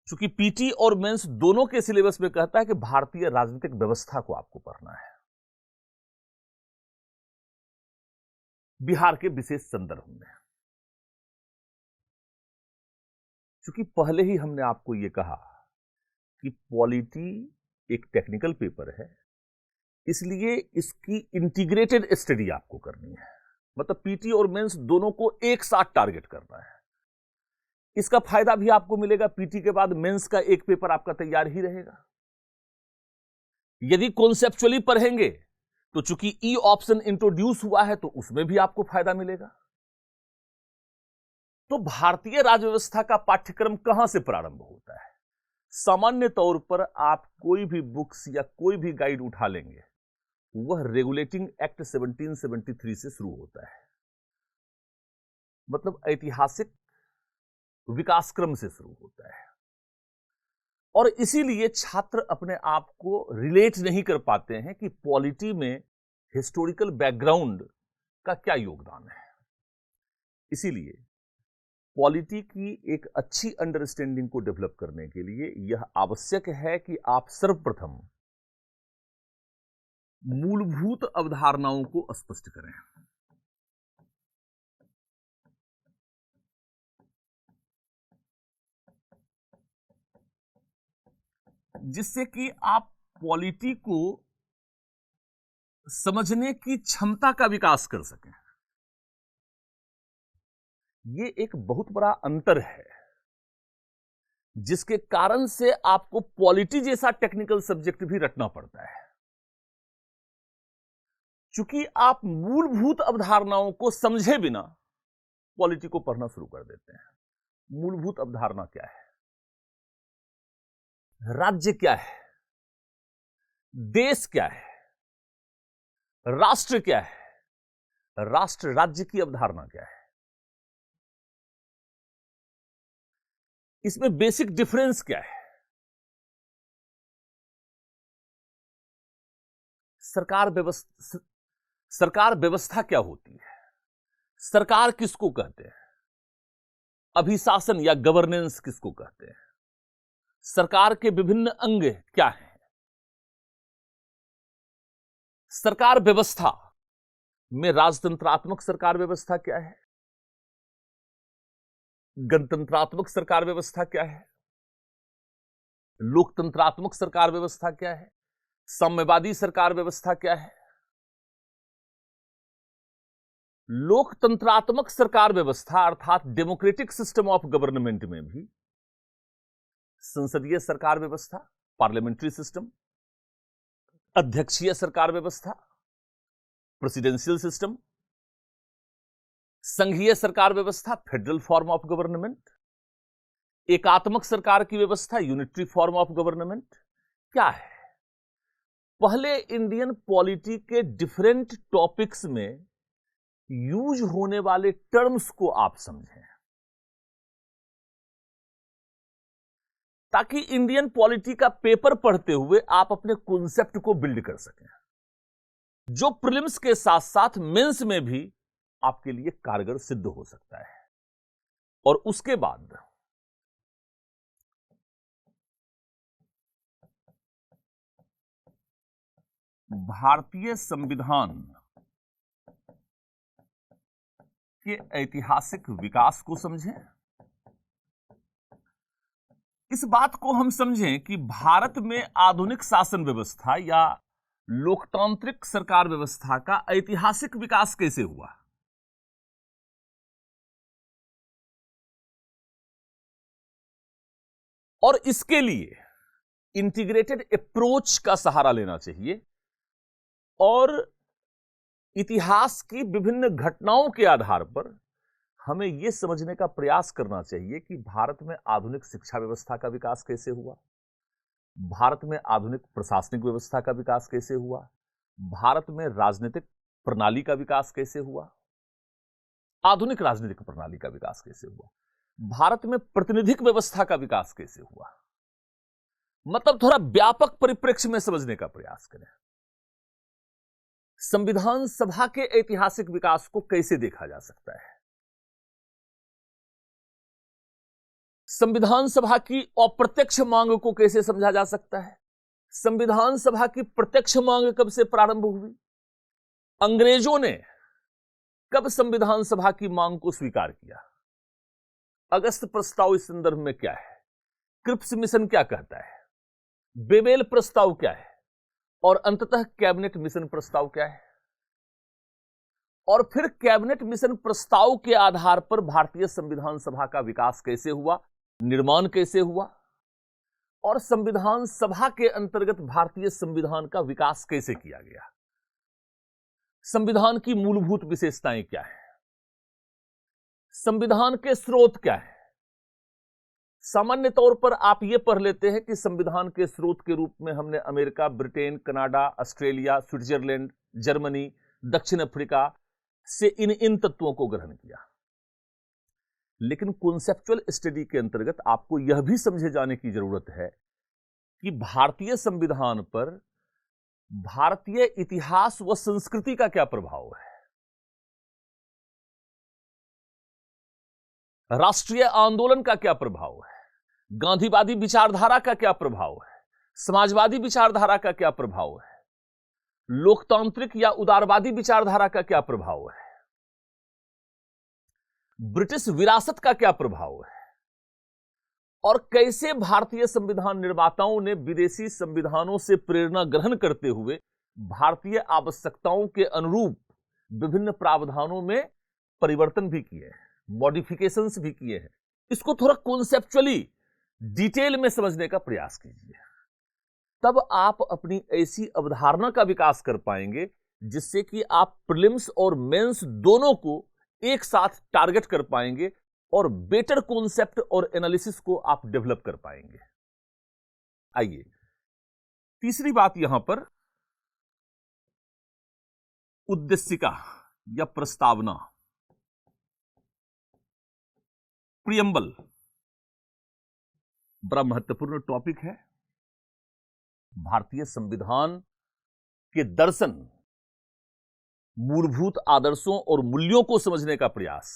Speaker 1: क्योंकि पीटी और मेंस दोनों के सिलेबस में कहता है कि भारतीय राजनीतिक व्यवस्था को आपको पढ़ना है बिहार के विशेष संदर्भ में। क्योंकि पहले ही हमने आपको यह कहा कि पॉलिटी एक टेक्निकल पेपर है, इसलिए इसकी इंटीग्रेटेड स्टडी आपको करनी है। मतलब पीटी और मेंस दोनों को एक साथ टारगेट करना है। इसका फायदा भी आपको मिलेगा, पीटी के बाद मेंस का एक पेपर आपका तैयार ही रहेगा। यदि कॉन्सेप्चुअली पढ़ेंगे तो चूंकि ई ऑप्शन इंट्रोड्यूस हुआ है तो उसमें भी आपको फायदा मिलेगा। तो भारतीय राज्य व्यवस्था का पाठ्यक्रम कहां से प्रारंभ होता है? सामान्य तौर पर आप कोई भी बुक्स या कोई भी गाइड उठा लेंगे, वह रेगुलेटिंग एक्ट 1773 से शुरू होता है। मतलब ऐतिहासिक विकास क्रम से शुरू होता है, और इसीलिए छात्र अपने आप को रिलेट नहीं कर पाते हैं कि पॉलिटी में हिस्टोरिकल बैकग्राउंड का क्या योगदान है। इसीलिए पॉलिटी की एक अच्छी अंडरस्टैंडिंग को डेवलप करने के लिए यह आवश्यक है कि आप सर्वप्रथम मूलभूत अवधारणाओं को स्पष्ट करें, जिससे कि आप पॉलिटी को समझने की क्षमता का विकास कर सकें। यह एक बहुत बड़ा अंतर है, जिसके कारण से आपको पॉलिटी जैसा टेक्निकल सब्जेक्ट भी रटना पड़ता है। चूंकि आप मूलभूत अवधारणाओं को समझे बिना पॉलिटी को पढ़ना शुरू कर देते हैं। मूलभूत अवधारणा क्या है? राज्य क्या है? देश क्या है? राष्ट्र क्या है? राष्ट्र राज्य की अवधारणा क्या है? इसमें बेसिक डिफरेंस क्या है? सरकार व्यवस्था क्या होती है? सरकार किसको कहते हैं? अभिशासन या गवर्नेंस किसको कहते हैं? सरकार के विभिन्न अंग क्या हैं? सरकार व्यवस्था में राजतंत्रात्मक सरकार व्यवस्था क्या है? गणतंत्रात्मक सरकार व्यवस्था क्या है? लोकतंत्रात्मक सरकार व्यवस्था क्या है? साम्यवादी सरकार व्यवस्था क्या है? लोकतंत्रात्मक सरकार व्यवस्था अर्थात डेमोक्रेटिक सिस्टम ऑफ गवर्नमेंट में भी संसदीय सरकार व्यवस्था, पार्लियामेंट्री सिस्टम, अध्यक्षीय सरकार व्यवस्था, प्रेसिडेंशियल सिस्टम, संघीय सरकार व्यवस्था, फेडरल फॉर्म ऑफ गवर्नमेंट, एकात्मक सरकार की व्यवस्था, यूनिटरी फॉर्म ऑफ गवर्नमेंट क्या है? पहले इंडियन पॉलिटी के डिफरेंट टॉपिक्स में यूज होने वाले टर्म्स को आप समझें, ताकि इंडियन पॉलिटी का पेपर पढ़ते हुए आप अपने कॉन्सेप्ट को बिल्ड कर सकें, जो प्रीलिम्स के साथ साथ मेंस में भी आपके लिए कारगर सिद्ध हो सकता है। और उसके बाद भारतीय संविधान के ऐतिहासिक विकास को समझें। इस बात को हम समझें कि भारत में आधुनिक शासन व्यवस्था या लोकतांत्रिक सरकार व्यवस्था का ऐतिहासिक विकास कैसे हुआ। और इसके लिए इंटीग्रेटेड अप्रोच का सहारा लेना चाहिए और इतिहास की विभिन्न घटनाओं के आधार पर हमें यह समझने का प्रयास करना चाहिए कि भारत में आधुनिक शिक्षा व्यवस्था का विकास कैसे हुआ, भारत में आधुनिक प्रशासनिक व्यवस्था का विकास कैसे हुआ, भारत में राजनीतिक प्रणाली का विकास कैसे हुआ, आधुनिक राजनीतिक प्रणाली का विकास कैसे हुआ, भारत में प्रतिनिधिक व्यवस्था का विकास कैसे हुआ। मतलब थोड़ा व्यापक परिप्रेक्ष्य में समझने का प्रयास करें। संविधान सभा के ऐतिहासिक विकास को कैसे देखा जा सकता है, संविधान सभा की अप्रत्यक्ष मांग को कैसे समझा जा सकता है, संविधान सभा की प्रत्यक्ष मांग कब से प्रारंभ हुई, अंग्रेजों ने कब संविधान सभा की मांग को स्वीकार किया, अगस्त प्रस्ताव इस संदर्भ में क्या है, क्रिप्स मिशन क्या कहता है, बेबेल प्रस्ताव क्या है और अंततः कैबिनेट मिशन प्रस्ताव क्या है। और फिर कैबिनेट मिशन प्रस्ताव के आधार पर भारतीय संविधान सभा का विकास कैसे हुआ, निर्माण कैसे हुआ और संविधान सभा के अंतर्गत भारतीय संविधान का विकास कैसे किया गया, संविधान की मूलभूत विशेषताएं क्या है, संविधान के स्रोत क्या है। सामान्य तौर पर आप यह पढ़ लेते हैं कि संविधान के स्रोत के रूप में हमने America, Britain, Canada, Australia, Switzerland, Germany, दक्षिण अफ्रीका से इन तत्वों को ग्रहण किया। लेकिन कॉन्सेप्चुअल स्टडी के अंतर्गत आपको यह भी समझे जाने की जरूरत है कि भारतीय संविधान पर भारतीय इतिहास व संस्कृति का क्या प्रभाव है, राष्ट्रीय आंदोलन का क्या प्रभाव है, गांधीवादी विचारधारा का क्या प्रभाव है, समाजवादी विचारधारा का क्या प्रभाव है, लोकतांत्रिक या उदारवादी विचारधारा का क्या प्रभाव है, ब्रिटिश विरासत का क्या प्रभाव है और कैसे भारतीय संविधान निर्माताओं ने विदेशी संविधानों से प्रेरणा ग्रहण करते हुए भारतीय आवश्यकताओं के अनुरूप विभिन्न प्रावधानों में परिवर्तन भी किए हैं, मॉडिफिकेशंस भी किए हैं। इसको थोड़ा कॉन्सेप्चुअली डिटेल में समझने का प्रयास कीजिए, तब आप अपनी ऐसी अवधारणा का विकास कर पाएंगे जिससे कि आप प्रीलिम्स और मेंस दोनों को एक साथ टारगेट कर पाएंगे और बेटर कॉन्सेप्ट और एनालिसिस को आप डेवलप कर पाएंगे। आइए तीसरी बात यहां पर उद्देशिका या प्रस्तावना, प्रियम्बल बड़ा महत्वपूर्ण टॉपिक है। भारतीय संविधान के दर्शन, मूलभूत आदर्शों और मूल्यों को समझने का प्रयास,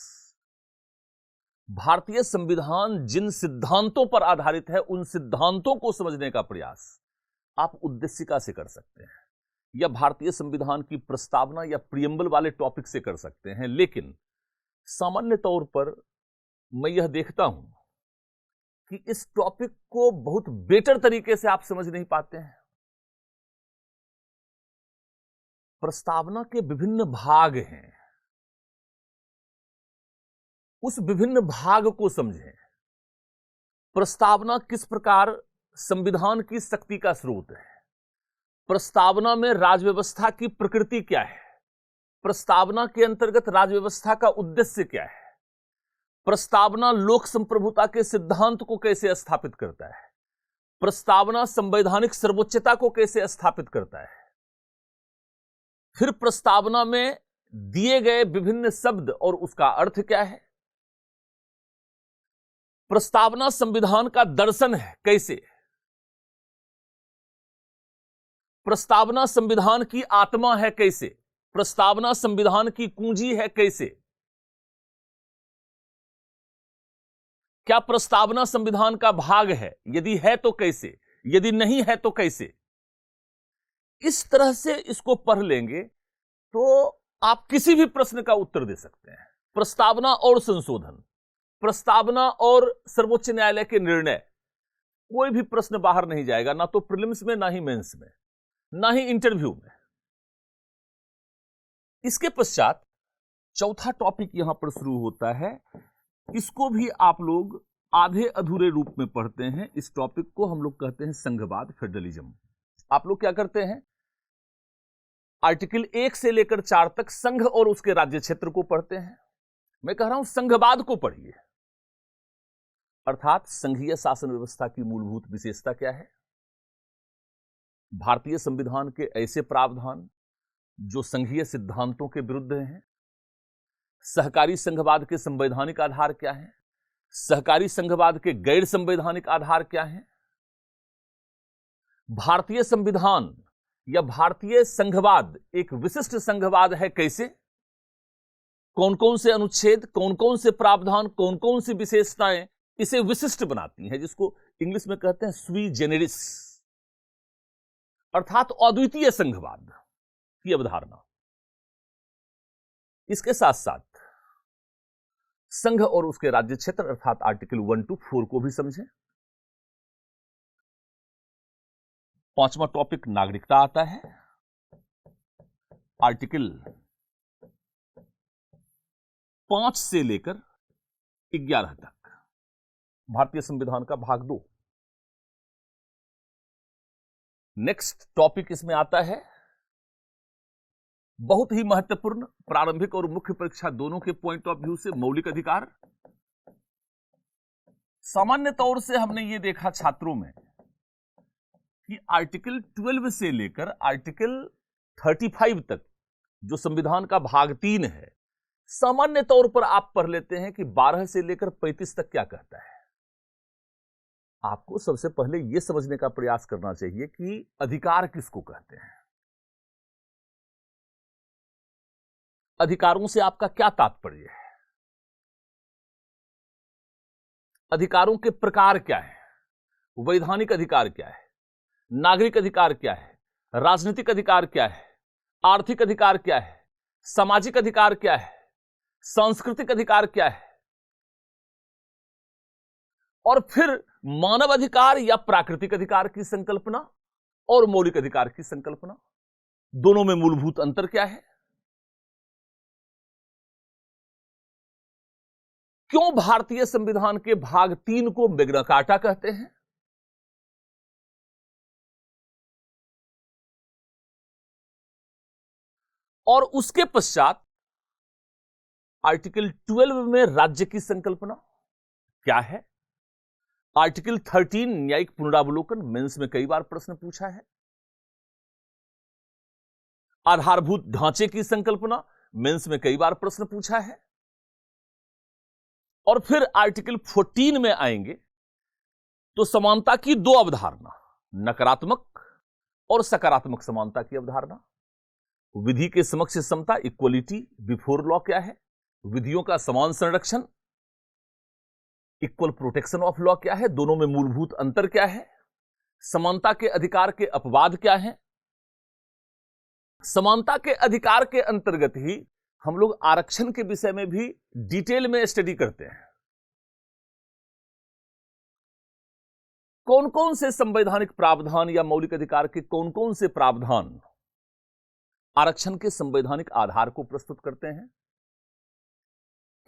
Speaker 1: भारतीय संविधान जिन सिद्धांतों पर आधारित है उन सिद्धांतों को समझने का प्रयास आप उद्देशिका से कर सकते हैं या भारतीय संविधान की प्रस्तावना या प्रियम्बल वाले टॉपिक से कर सकते हैं। लेकिन सामान्य तौर पर मैं यह देखता हूं कि इस टॉपिक को बहुत बेटर तरीके से आप समझ नहीं पाते हैं। प्रस्तावना के विभिन्न भाग हैं, उस विभिन्न भाग को समझें। प्रस्तावना किस प्रकार संविधान की शक्ति का स्रोत है, प्रस्तावना में राजव्यवस्था की प्रकृति क्या है, प्रस्तावना के अंतर्गत राजव्यवस्था का उद्देश्य क्या है, प्रस्तावना लोक संप्रभुता के सिद्धांत को कैसे स्थापित करता है, प्रस्तावना संवैधानिक सर्वोच्चता को कैसे स्थापित करता है, फिर प्रस्तावना में दिए गए विभिन्न शब्द और उसका अर्थ क्या है, प्रस्तावना संविधान का दर्शन है कैसे, प्रस्तावना संविधान की आत्मा है कैसे, प्रस्तावना संविधान की कुंजी है कैसे, क्या प्रस्तावना संविधान का भाग है, यदि है तो कैसे, यदि नहीं है तो कैसे। इस तरह से इसको पढ़ लेंगे तो आप किसी भी प्रश्न का उत्तर दे सकते हैं। प्रस्तावना और संशोधन, प्रस्तावना और सर्वोच्च न्यायालय के निर्णय, कोई भी प्रश्न बाहर नहीं जाएगा, ना तो प्रीलिम्स में, ना ही मेंस में, ना ही इंटरव्यू में। इसके पश्चात चौथा टॉपिक यहां पर शुरू होता है। इसको भी आप लोग आधे अधूरे रूप में पढ़ते हैं। इस टॉपिक को हम लोग कहते हैं संघवाद, फेडरलिज्म। आप लोग क्या करते हैं, आर्टिकल 1 से लेकर 4 तक संघ और उसके राज्य क्षेत्र को पढ़ते हैं। मैं कह रहा हूं संघवाद को पढ़िए, अर्थात संघीय शासन व्यवस्था की मूलभूत विशेषता क्या है, भारतीय संविधान के ऐसे प्रावधान जो संघीय सिद्धांतों के विरुद्ध हैं, सहकारी संघवाद के संवैधानिक आधार क्या हैं, सहकारी संघवाद के गैर संवैधानिक आधार क्या हैं, भारतीय संविधान या भारतीय संघवाद एक विशिष्ट संघवाद है कैसे, कौन कौन से अनुच्छेद, कौन कौन से प्रावधान, कौन कौन सी विशेषताएं इसे विशिष्ट बनाती हैं, जिसको इंग्लिश में कहते हैं स्वी जेनेरिस, अर्थात अद्वितीय संघवाद की अवधारणा। इसके साथ साथ संघ और उसके राज्य क्षेत्र अर्थात आर्टिकल 1 to 4 को भी समझें। पांचवा टॉपिक नागरिकता आता है। आर्टिकल 5 से लेकर 11 तक भारतीय संविधान का भाग 2। नेक्स्ट टॉपिक इसमें आता है बहुत ही महत्वपूर्ण, प्रारंभिक और मुख्य परीक्षा दोनों के पॉइंट ऑफ व्यू से, मौलिक अधिकार। सामान्य तौर से हमने ये देखा छात्रों में कि आर्टिकल 12 से लेकर आर्टिकल 35 तक जो संविधान का भाग 3 है, सामान्य तौर पर आप पढ़ लेते हैं कि 12 से लेकर 35 तक क्या कहता है। आपको सबसे पहले यह समझने का प्रयास करना चाहिए कि अधिकार किसको कहते हैं, अधिकारों से आपका क्या तात्पर्य है, अधिकारों के प्रकार क्या है, वैधानिक अधिकार क्या है, नागरिक अधिकार क्या है, राजनीतिक अधिकार क्या है, आर्थिक अधिकार क्या है, सामाजिक अधिकार क्या है, सांस्कृतिक अधिकार क्या है, और फिर मानव अधिकार या प्राकृतिक अधिकार की संकल्पना और मौलिक अधिकार की संकल्पना, दोनों में मूलभूत अंतर क्या है, क्यों भारतीय संविधान के भाग 3 को मैग्ना कार्टा कहते हैं, और उसके पश्चात आर्टिकल 12 में राज्य की संकल्पना क्या है, आर्टिकल 13 न्यायिक पुनरावलोकन, मेंस में कई बार प्रश्न पूछा है, आधारभूत ढांचे की संकल्पना, मेंस में कई बार प्रश्न पूछा है, और फिर आर्टिकल 14 में आएंगे तो समानता की 2 अवधारणा, नकारात्मक और सकारात्मक समानता की अवधारणा, विधि के समक्ष समता, इक्वलिटी बिफोर लॉ क्या है, विधियों का समान संरक्षण, इक्वल प्रोटेक्शन ऑफ लॉ क्या है, दोनों में मूलभूत अंतर क्या है, समानता के अधिकार के अपवाद क्या है। समानता के अधिकार के अंतर्गत ही हम लोग आरक्षण के विषय में भी डिटेल में स्टडी करते हैं। कौन कौन से संवैधानिक प्रावधान या मौलिक अधिकार के कौन कौन से प्रावधान आरक्षण के संवैधानिक आधार को प्रस्तुत करते हैं,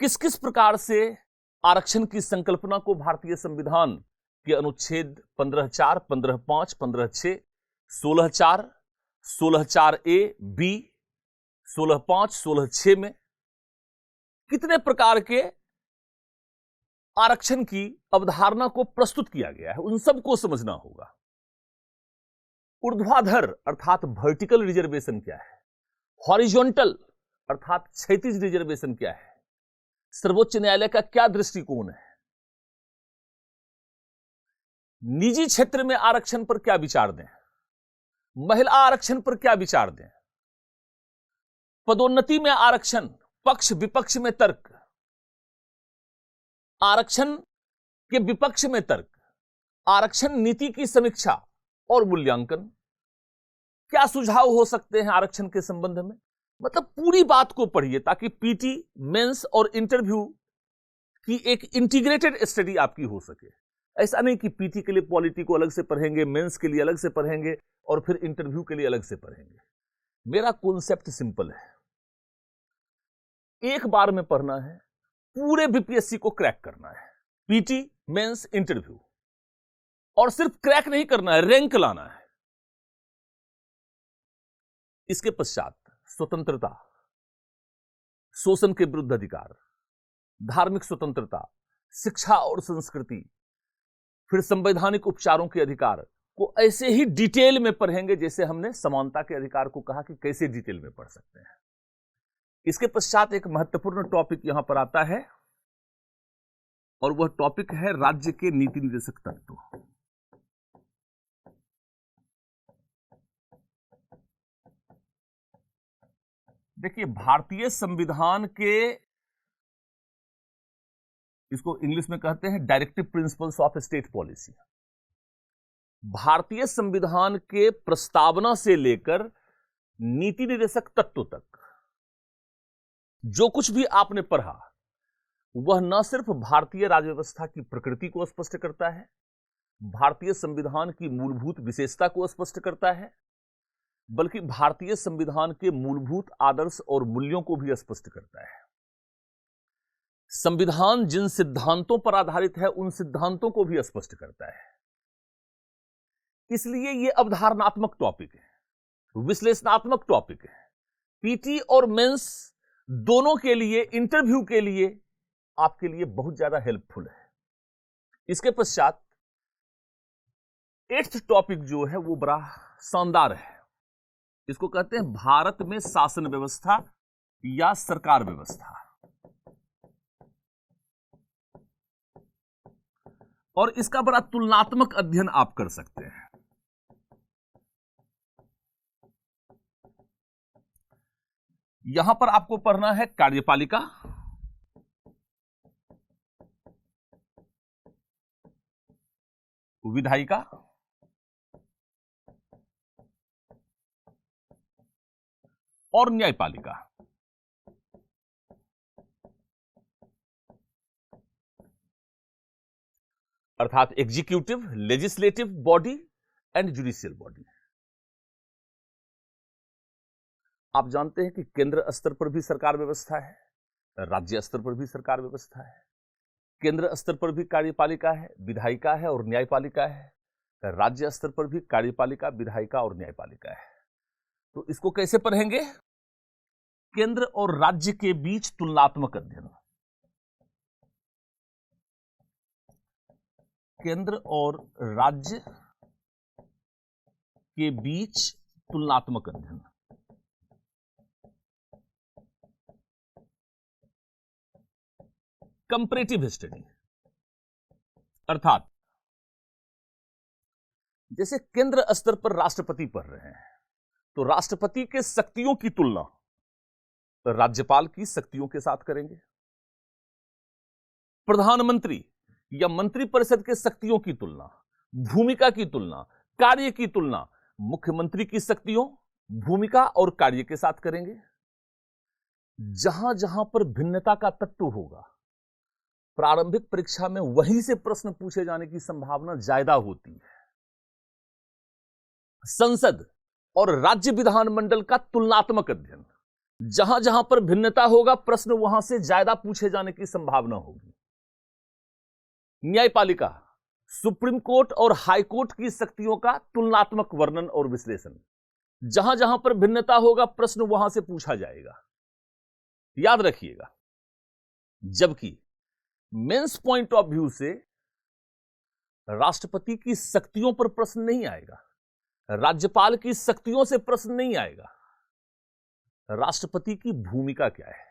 Speaker 1: किस किस प्रकार से आरक्षण की संकल्पना को भारतीय संविधान के अनुच्छेद 15(4), 15(5), 15(6), 16(4), 16(4)A, B, 16(5), 16(6) में कितने प्रकार के आरक्षण की अवधारणा को प्रस्तुत किया गया है, उन सबको समझना होगा। ऊर्ध्वाधर अर्थात वर्टिकल रिजर्वेशन क्या है, हॉरिजॉन्टल अर्थात क्षैतिज रिजर्वेशन क्या है, सर्वोच्च न्यायालय का क्या दृष्टिकोण है, निजी क्षेत्र में आरक्षण पर क्या विचार दें, महिला आरक्षण पर क्या विचार दें, पदोन्नति में आरक्षण, पक्ष विपक्ष में तर्क, आरक्षण के विपक्ष में तर्क, आरक्षण नीति की समीक्षा और मूल्यांकन, क्या सुझाव हो सकते हैं आरक्षण के संबंध में। मतलब पूरी बात को पढ़िए ताकि पीटी, मेंस और इंटरव्यू की एक इंटीग्रेटेड स्टडी आपकी हो सके। ऐसा नहीं कि पीटी के लिए पॉलिटी को अलग से पढ़ेंगे, मेंस के लिए अलग से पढ़ेंगे और फिर इंटरव्यू के लिए अलग से पढ़ेंगे। मेरा कॉन्सेप्ट सिंपल है, एक बार में पढ़ना है, पूरे बीपीएससी को क्रैक करना है, पीटी, मेंस, इंटरव्यू, और सिर्फ क्रैक नहीं करना है, रैंक लाना है। इसके पश्चात स्वतंत्रता, शोषण के विरुद्ध अधिकार, धार्मिक स्वतंत्रता, शिक्षा और संस्कृति, फिर संवैधानिक उपचारों के अधिकार को ऐसे ही डिटेल में पढ़ेंगे जैसे हमने समानता के अधिकार को कहा कि कैसे डिटेल में पढ़ सकते हैं। इसके पश्चात एक महत्वपूर्ण टॉपिक यहां पर आता है और वह टॉपिक है राज्य के नीति निर्देशक तत्व। देखिए, भारतीय संविधान के, इसको इंग्लिश में कहते हैं directive principles of state policy. भारतीय संविधान के प्रस्तावना से लेकर नीति निर्देशक तत्व तक जो कुछ भी आपने पढ़ा वह न सिर्फ भारतीय राज्य व्यवस्था की प्रकृति को स्पष्ट करता है, भारतीय संविधान की मूलभूत विशेषता को स्पष्ट करता है, बल्कि भारतीय संविधान के मूलभूत आदर्श और मूल्यों को भी स्पष्ट करता है। संविधान जिन सिद्धांतों पर आधारित है उन सिद्धांतों को भी स्पष्ट करता है। इसलिए यह अवधारणात्मक टॉपिक है, विश्लेषणात्मक टॉपिक है। पीटी और मेंस दोनों के लिए, इंटरव्यू के लिए आपके लिए बहुत ज्यादा हेल्पफुल है। इसके पश्चात 8th टॉपिक जो है वो बड़ा शानदार है। इसको कहते हैं भारत में शासन व्यवस्था या सरकार व्यवस्था, और इसका बड़ा तुलनात्मक अध्ययन आप कर सकते हैं। यहां पर आपको पढ़ना है कार्यपालिका, विधायिका, और न्यायपालिका। अर्थात executive, legislative body and judicial body. आप जानते हैं कि केंद्र स्तर पर भी सरकार व्यवस्था है, राज्य स्तर पर भी सरकार व्यवस्था है। केंद्र स्तर पर भी कार्यपालिका है, विधायिका है और न्यायपालिका है। राज्य स्तर पर भी कार्यपालिका, विधायिका और न्यायपालिका है। तो इसको कैसे पढ़ेंगे? केंद्र और राज्य के बीच तुलनात्मक अध्ययन, केंद्र और राज्य के बीच तुलनात्मक अध्ययन। कंपैरेटिव स्टडी, अर्थात जैसे केंद्र स्तर पर राष्ट्रपति पढ़ रहे हैं तो राष्ट्रपति के शक्तियों की तुलना राज्यपाल की शक्तियों के साथ करेंगे। प्रधानमंत्री या मंत्रिपरिषद के शक्तियों की तुलना, भूमिका की तुलना, कार्य की तुलना मुख्यमंत्री की शक्तियों, भूमिका और कार्य के साथ करेंगे। जहां जहां पर भिन्नता का तत्व होगा प्रारंभिक परीक्षा में वहीं से प्रश्न पूछे जाने की संभावना ज्यादा होती है। संसद और राज्य विधानमंडल का तुलनात्मक अध्ययन, जहां जहां पर भिन्नता होगा प्रश्न वहां से ज्यादा पूछे जाने की संभावना होगी। न्यायपालिका, सुप्रीम कोर्ट और हाई कोर्ट की शक्तियों का तुलनात्मक वर्णन और विश्लेषण। जहां जहां पर भिन्नता होगा प्रश्न वहां से पूछा जाएगा, याद रखिएगा। जबकि मेंस पॉइंट ऑफ व्यू से राष्ट्रपति की शक्तियों पर प्रश्न नहीं आएगा, राज्यपाल की शक्तियों से प्रश्न नहीं आएगा। राष्ट्रपति की भूमिका क्या है,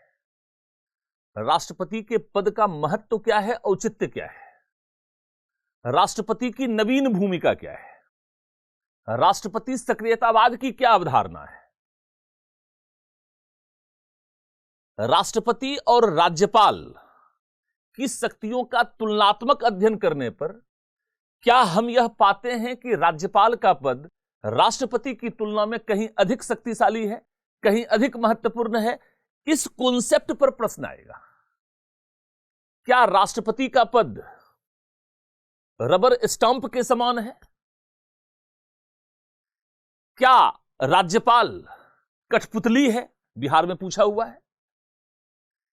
Speaker 1: राष्ट्रपति के पद का महत्व क्या है, औचित्य क्या है, राष्ट्रपति की नवीन भूमिका क्या है, राष्ट्रपति सक्रियतावाद की क्या अवधारणा है, राष्ट्रपति और राज्यपाल की शक्तियों का तुलनात्मक अध्ययन करने पर क्या हम यह पाते हैं कि राज्यपाल का पद राष्ट्रपति की तुलना में कहीं अधिक शक्तिशाली है, कहीं अधिक महत्वपूर्ण है। इस कॉन्सेप्ट पर प्रश्न आएगा। क्या राष्ट्रपति का पद रबर स्टांप के समान है? क्या राज्यपाल कठपुतली है? बिहार में पूछा हुआ है।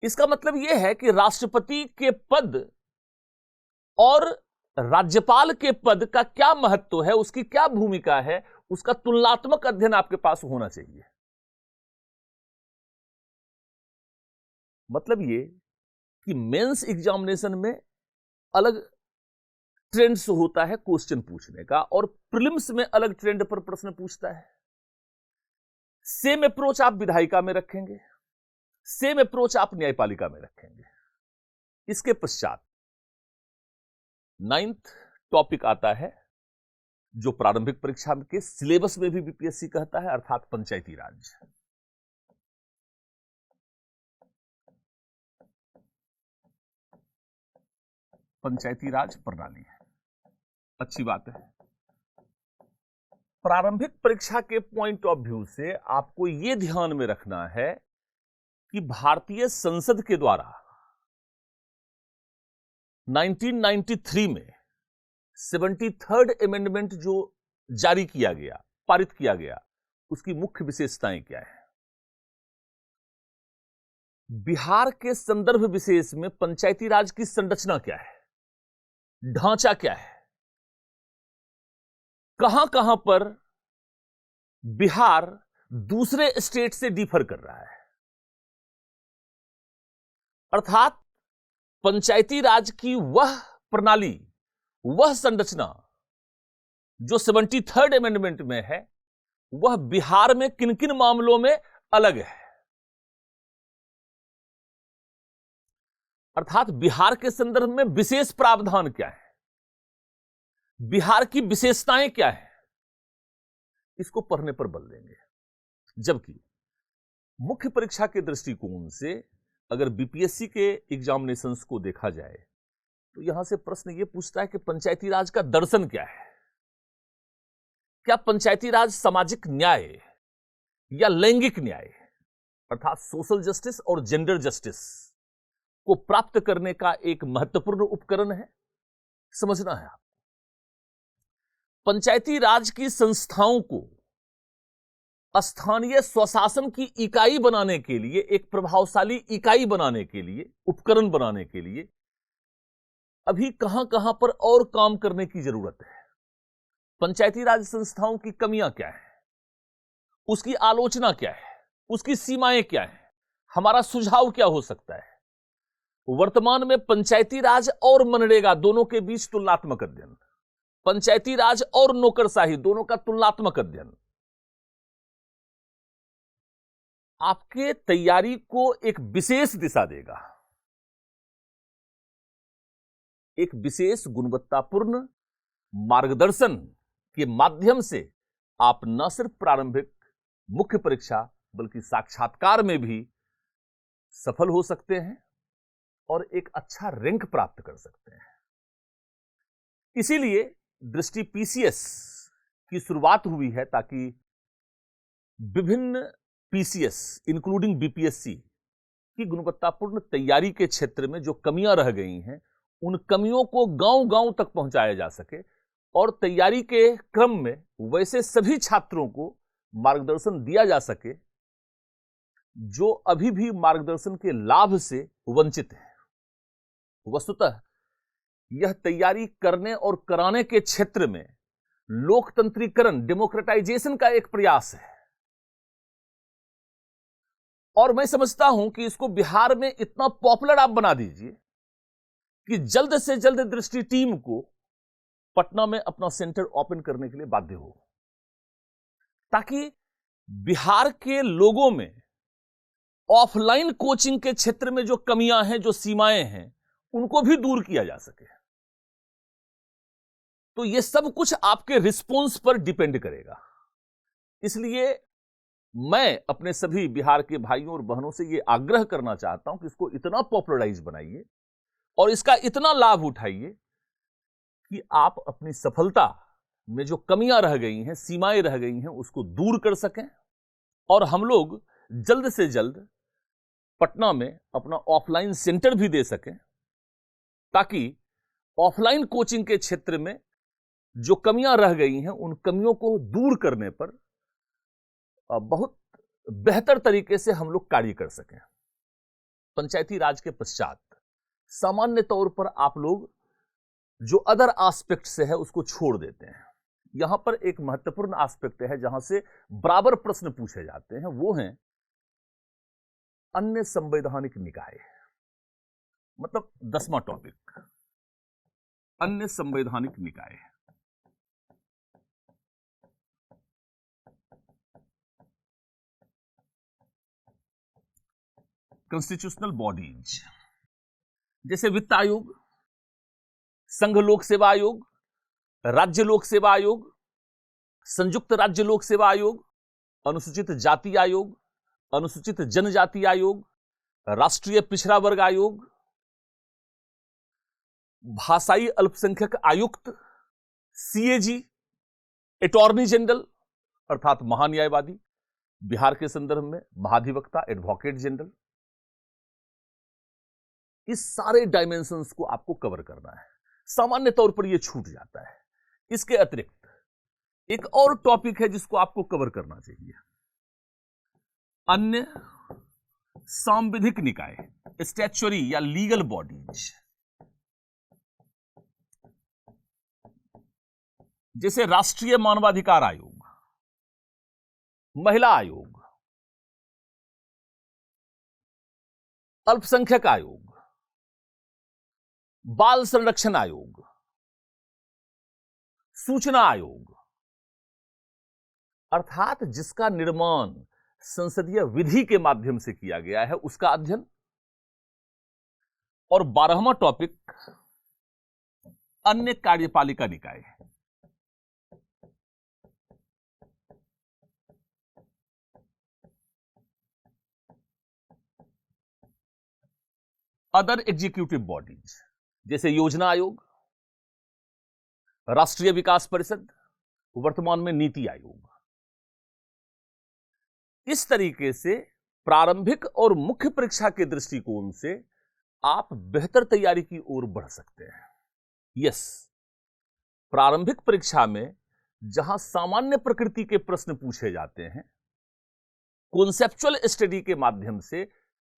Speaker 1: इसका मतलब यह है कि राष्ट्रपति के पद और राज्यपाल के पद का क्या महत्व है, उसकी क्या भूमिका है, उसका तुलनात्मक अध्ययन आपके पास होना चाहिए। मतलब ये कि मेंस एग्जामिनेशन में अलग ट्रेंड्स होता है क्वेश्चन पूछने का, और प्रीलिम्स में अलग ट्रेंड पर प्रश्न पूछता है। सेम अप्रोच आप विधायिका में रखेंगे, सेम अप्रोच आप न्यायपालिका में रखेंगे। इसके पश्चात 9th टॉपिक आता है जो प्रारंभिक परीक्षा के सिलेबस में भी बीपीएससी कहता है, अर्थात पंचायती राज। पंचायती राज प्रणाली है, अच्छी बात है। प्रारंभिक परीक्षा के पॉइंट ऑफ व्यू से आपको यह ध्यान में रखना है कि भारतीय संसद के द्वारा 1993 में 73rd अमेंडमेंट जो जारी किया गया, पारित किया गया, उसकी मुख्य विशेषताएं क्या है। बिहार के संदर्भ विशेष में पंचायती राज की संरचना क्या है, ढांचा क्या है, कहां कहां पर बिहार दूसरे स्टेट से डिफर कर रहा है। अर्थात पंचायती राज की वह प्रणाली, वह संरचना जो 73rd अमेंडमेंट में है, वह बिहार में किन किन मामलों में अलग है। अर्थात बिहार के संदर्भ में विशेष प्रावधान क्या है, बिहार की विशेषताएं क्या है, इसको पढ़ने पर बल देंगे। जबकि मुख्य परीक्षा के दृष्टिकोण से अगर बीपीएससी के एग्जामिनेशंस को देखा जाए तो यहां से प्रश्न यह पूछता है कि पंचायती राज का दर्शन क्या है। क्या पंचायती राज सामाजिक न्याय या लैंगिक न्याय अर्थात सोशल जस्टिस और जेंडर जस्टिस को प्राप्त करने का एक महत्वपूर्ण उपकरण है, समझना है। पंचायती राज की संस्थाओं को स्थानीय स्वशासन की इकाई बनाने के लिए, एक प्रभावशाली इकाई बनाने के लिए, उपकरण बनाने के लिए अभी कहां कहां पर और काम करने की जरूरत है। पंचायती राज संस्थाओं की कमियां क्या है, उसकी आलोचना क्या है, उसकी सीमाएं क्या है, हमारा सुझाव क्या हो सकता है। वर्तमान में पंचायती राज और मनरेगा दोनों के बीच तुलनात्मक अध्ययन, पंचायती राज और नौकरशाही दोनों का तुलनात्मक अध्ययन आपके तैयारी को एक विशेष दिशा देगा, एक विशेष गुणवत्तापूर्ण मार्गदर्शन के माध्यम से आप न सिर्फ प्रारंभिक मुख्य परीक्षा बल्कि साक्षात्कार में भी सफल हो सकते हैं और एक अच्छा रैंक प्राप्त कर सकते हैं। इसीलिए दृष्टि पीसीएस की शुरुआत हुई है ताकि विभिन्न पीसीएस इंक्लूडिंग बीपीएससी की गुणवत्तापूर्ण तैयारी के क्षेत्र में जो कमियां रह गई हैं, उन कमियों को गांव-गांव तक पहुंचाया जा सके और तैयारी के क्रम में वैसे सभी छात्रों को मार्गदर्शन दिया जा सके जो अभी भी मार्गदर्शन के लाभ से वंचित हैं। वस्तुतः यह तैयारी करने और कराने के क्षेत्र में लोकतंत्रीकरण, डेमोक्रेटाइजेशन का एक प्रयास है, और मैं समझता हूं कि इसको बिहार में इतना पॉपुलर आप बना दीजिए कि जल्द से जल्द दृष्टि टीम को पटना में अपना सेंटर ओपन करने के लिए बाध्य हो, ताकि बिहार के लोगों में ऑफलाइन कोचिंग के क्षेत्र में जो कमियां हैं, जो सीमाएं हैं, उनको भी दूर किया जा सके। तो यह सब कुछ आपके रिस्पॉन्स पर डिपेंड करेगा। इसलिए मैं अपने सभी बिहार के भाइयों और बहनों से यह आग्रह करना चाहता हूं कि इसको इतना पॉपुलराइज बनाइए और इसका इतना लाभ उठाइए कि आप अपनी सफलता में जो कमियां रह गई हैं, सीमाएं रह गई हैं, उसको दूर कर सकें और हम लोग जल्द से जल्द पटना में अपना ऑफलाइन सेंटर भी दे सकें, ताकि ऑफलाइन कोचिंग के क्षेत्र में जो कमियां रह गई हैं, उन कमियों को दूर करने पर बहुत बेहतर तरीके से हम लोग कार्य कर सकें। पंचायती राज के पश्चात सामान्य तौर पर आप लोग जो अदर एस्पेक्ट से है उसको छोड़ देते हैं। यहां पर एक महत्वपूर्ण एस्पेक्ट है जहां से बराबर प्रश्न पूछे जाते हैं, वो हैं अन्य संवैधानिक निकाय, मतलब 10वां टॉपिक, अन्य संवैधानिक निकाय। कॉन्स्टिट्यूशनल बॉडीज जैसे वित्त आयोग, संघ लोक सेवा आयोग, राज्य लोक सेवा आयोग, संयुक्त राज्य लोक सेवा आयोग, अनुसूचित जाति आयोग, अनुसूचित जनजाति आयोग, राष्ट्रीय पिछड़ा वर्ग आयोग, भाषाई अल्पसंख्यक आयुक्त, सीएजी, अटॉर्नी जनरल अर्थात महान्यायवादी, बिहार के संदर्भ में महाधिवक्ता, एडवोकेट जनरल, इस सारे डायमेंशंस को आपको कवर करना है। सामान्य तौर पर यह छूट जाता है। इसके अतिरिक्त एक और टॉपिक है जिसको आपको कवर करना चाहिए, अन्य सांविधिक निकाय, स्टैच्यूटरी या लीगल बॉडीज, जैसे राष्ट्रीय मानवाधिकार आयोग, महिला आयोग, अल्पसंख्यक आयोग, बाल संरक्षण आयोग, सूचना आयोग, अर्थात जिसका निर्माण संसदीय विधि के माध्यम से किया गया है उसका अध्ययन। और 12वां टॉपिक अन्य कार्यपालिका निकाय, अदर एग्जीक्यूटिव बॉडीज, जैसे योजना आयोग, राष्ट्रीय विकास परिषद, वर्तमान में नीति आयोग। इस तरीके से प्रारंभिक और मुख्य परीक्षा के दृष्टिकोण से आप बेहतर तैयारी की ओर बढ़ सकते हैं। यस, प्रारंभिक परीक्षा में जहां सामान्य प्रकृति के प्रश्न पूछे जाते हैं, कॉन्सेप्चुअल स्टडी के माध्यम से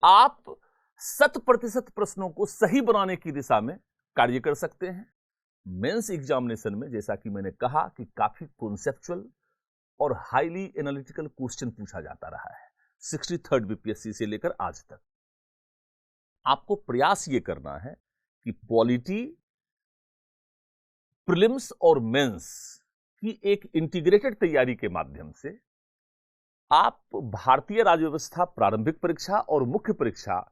Speaker 1: आप 100% प्रश्नों को सही बनाने की दिशा में कार्य कर सकते हैं। मेंस एग्जामिनेशन में जैसा कि मैंने कहा कि काफी कॉन्सेप्चुअल और हाईली एनालिटिकल क्वेश्चन पूछा जाता रहा है 63rd बीपीएससी से लेकर आज तक। आपको प्रयास यह करना है कि पॉलिटी, प्रीलिम्स और मेंस की एक इंटीग्रेटेड तैयारी के माध्यम से आप भारतीय राज्य व्यवस्था प्रारंभिक परीक्षा और मुख्य परीक्षा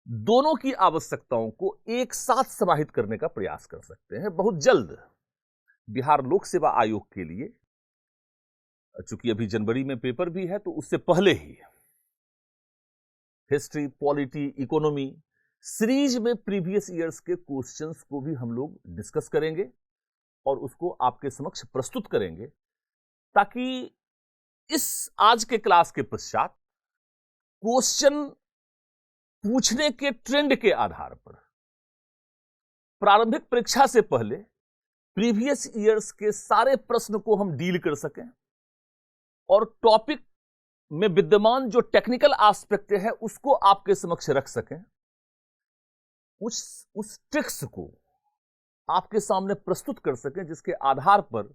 Speaker 1: दोनों की आवश्यकताओं को एक साथ समाहित करने का प्रयास कर सकते हैं। बहुत जल्द बिहार लोक सेवा आयोग के लिए, चूंकि अभी जनवरी में पेपर भी है, तो उससे पहले ही हिस्ट्री, पॉलिटी, इकोनॉमी सीरीज में प्रीवियस ईयर्स के क्वेश्चंस को भी हम लोग डिस्कस करेंगे और उसको आपके समक्ष प्रस्तुत करेंगे, ताकि इस आज के क्लास के पश्चात क्वेश्चन पूछने के ट्रेंड के आधार पर प्रारंभिक परीक्षा से पहले प्रीवियस ईयर्स के सारे प्रश्न को हम डील कर सकें और टॉपिक में विद्यमान जो टेक्निकल एस्पेक्ट है उसको आपके समक्ष रख सकें, उस ट्रिक्स को आपके सामने प्रस्तुत कर सकें, जिसके आधार पर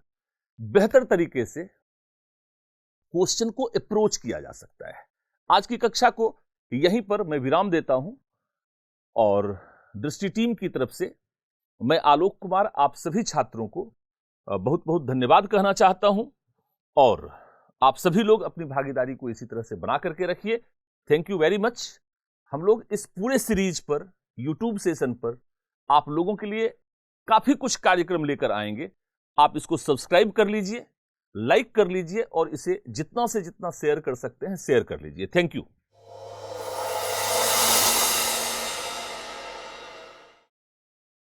Speaker 1: बेहतर तरीके से क्वेश्चन को अप्रोच किया जा सकता है। आज की कक्षा को यहीं पर मैं विराम देता हूं और दृष्टि टीम की तरफ से मैं आलोक कुमार आप सभी छात्रों को बहुत बहुत धन्यवाद कहना चाहता हूं और आप सभी लोग अपनी भागीदारी को इसी तरह से बना करके रखिए। Thank you very much. हम लोग इस पूरे सीरीज पर यूट्यूब सेशन पर आप लोगों के लिए काफी कुछ कार्यक्रम लेकर आएंगे। आप इसको सब्सक्राइब कर लीजिए, लाइक कर लीजिए और इसे जितना से जितना शेयर कर सकते हैं शेयर कर लीजिए। Thank you.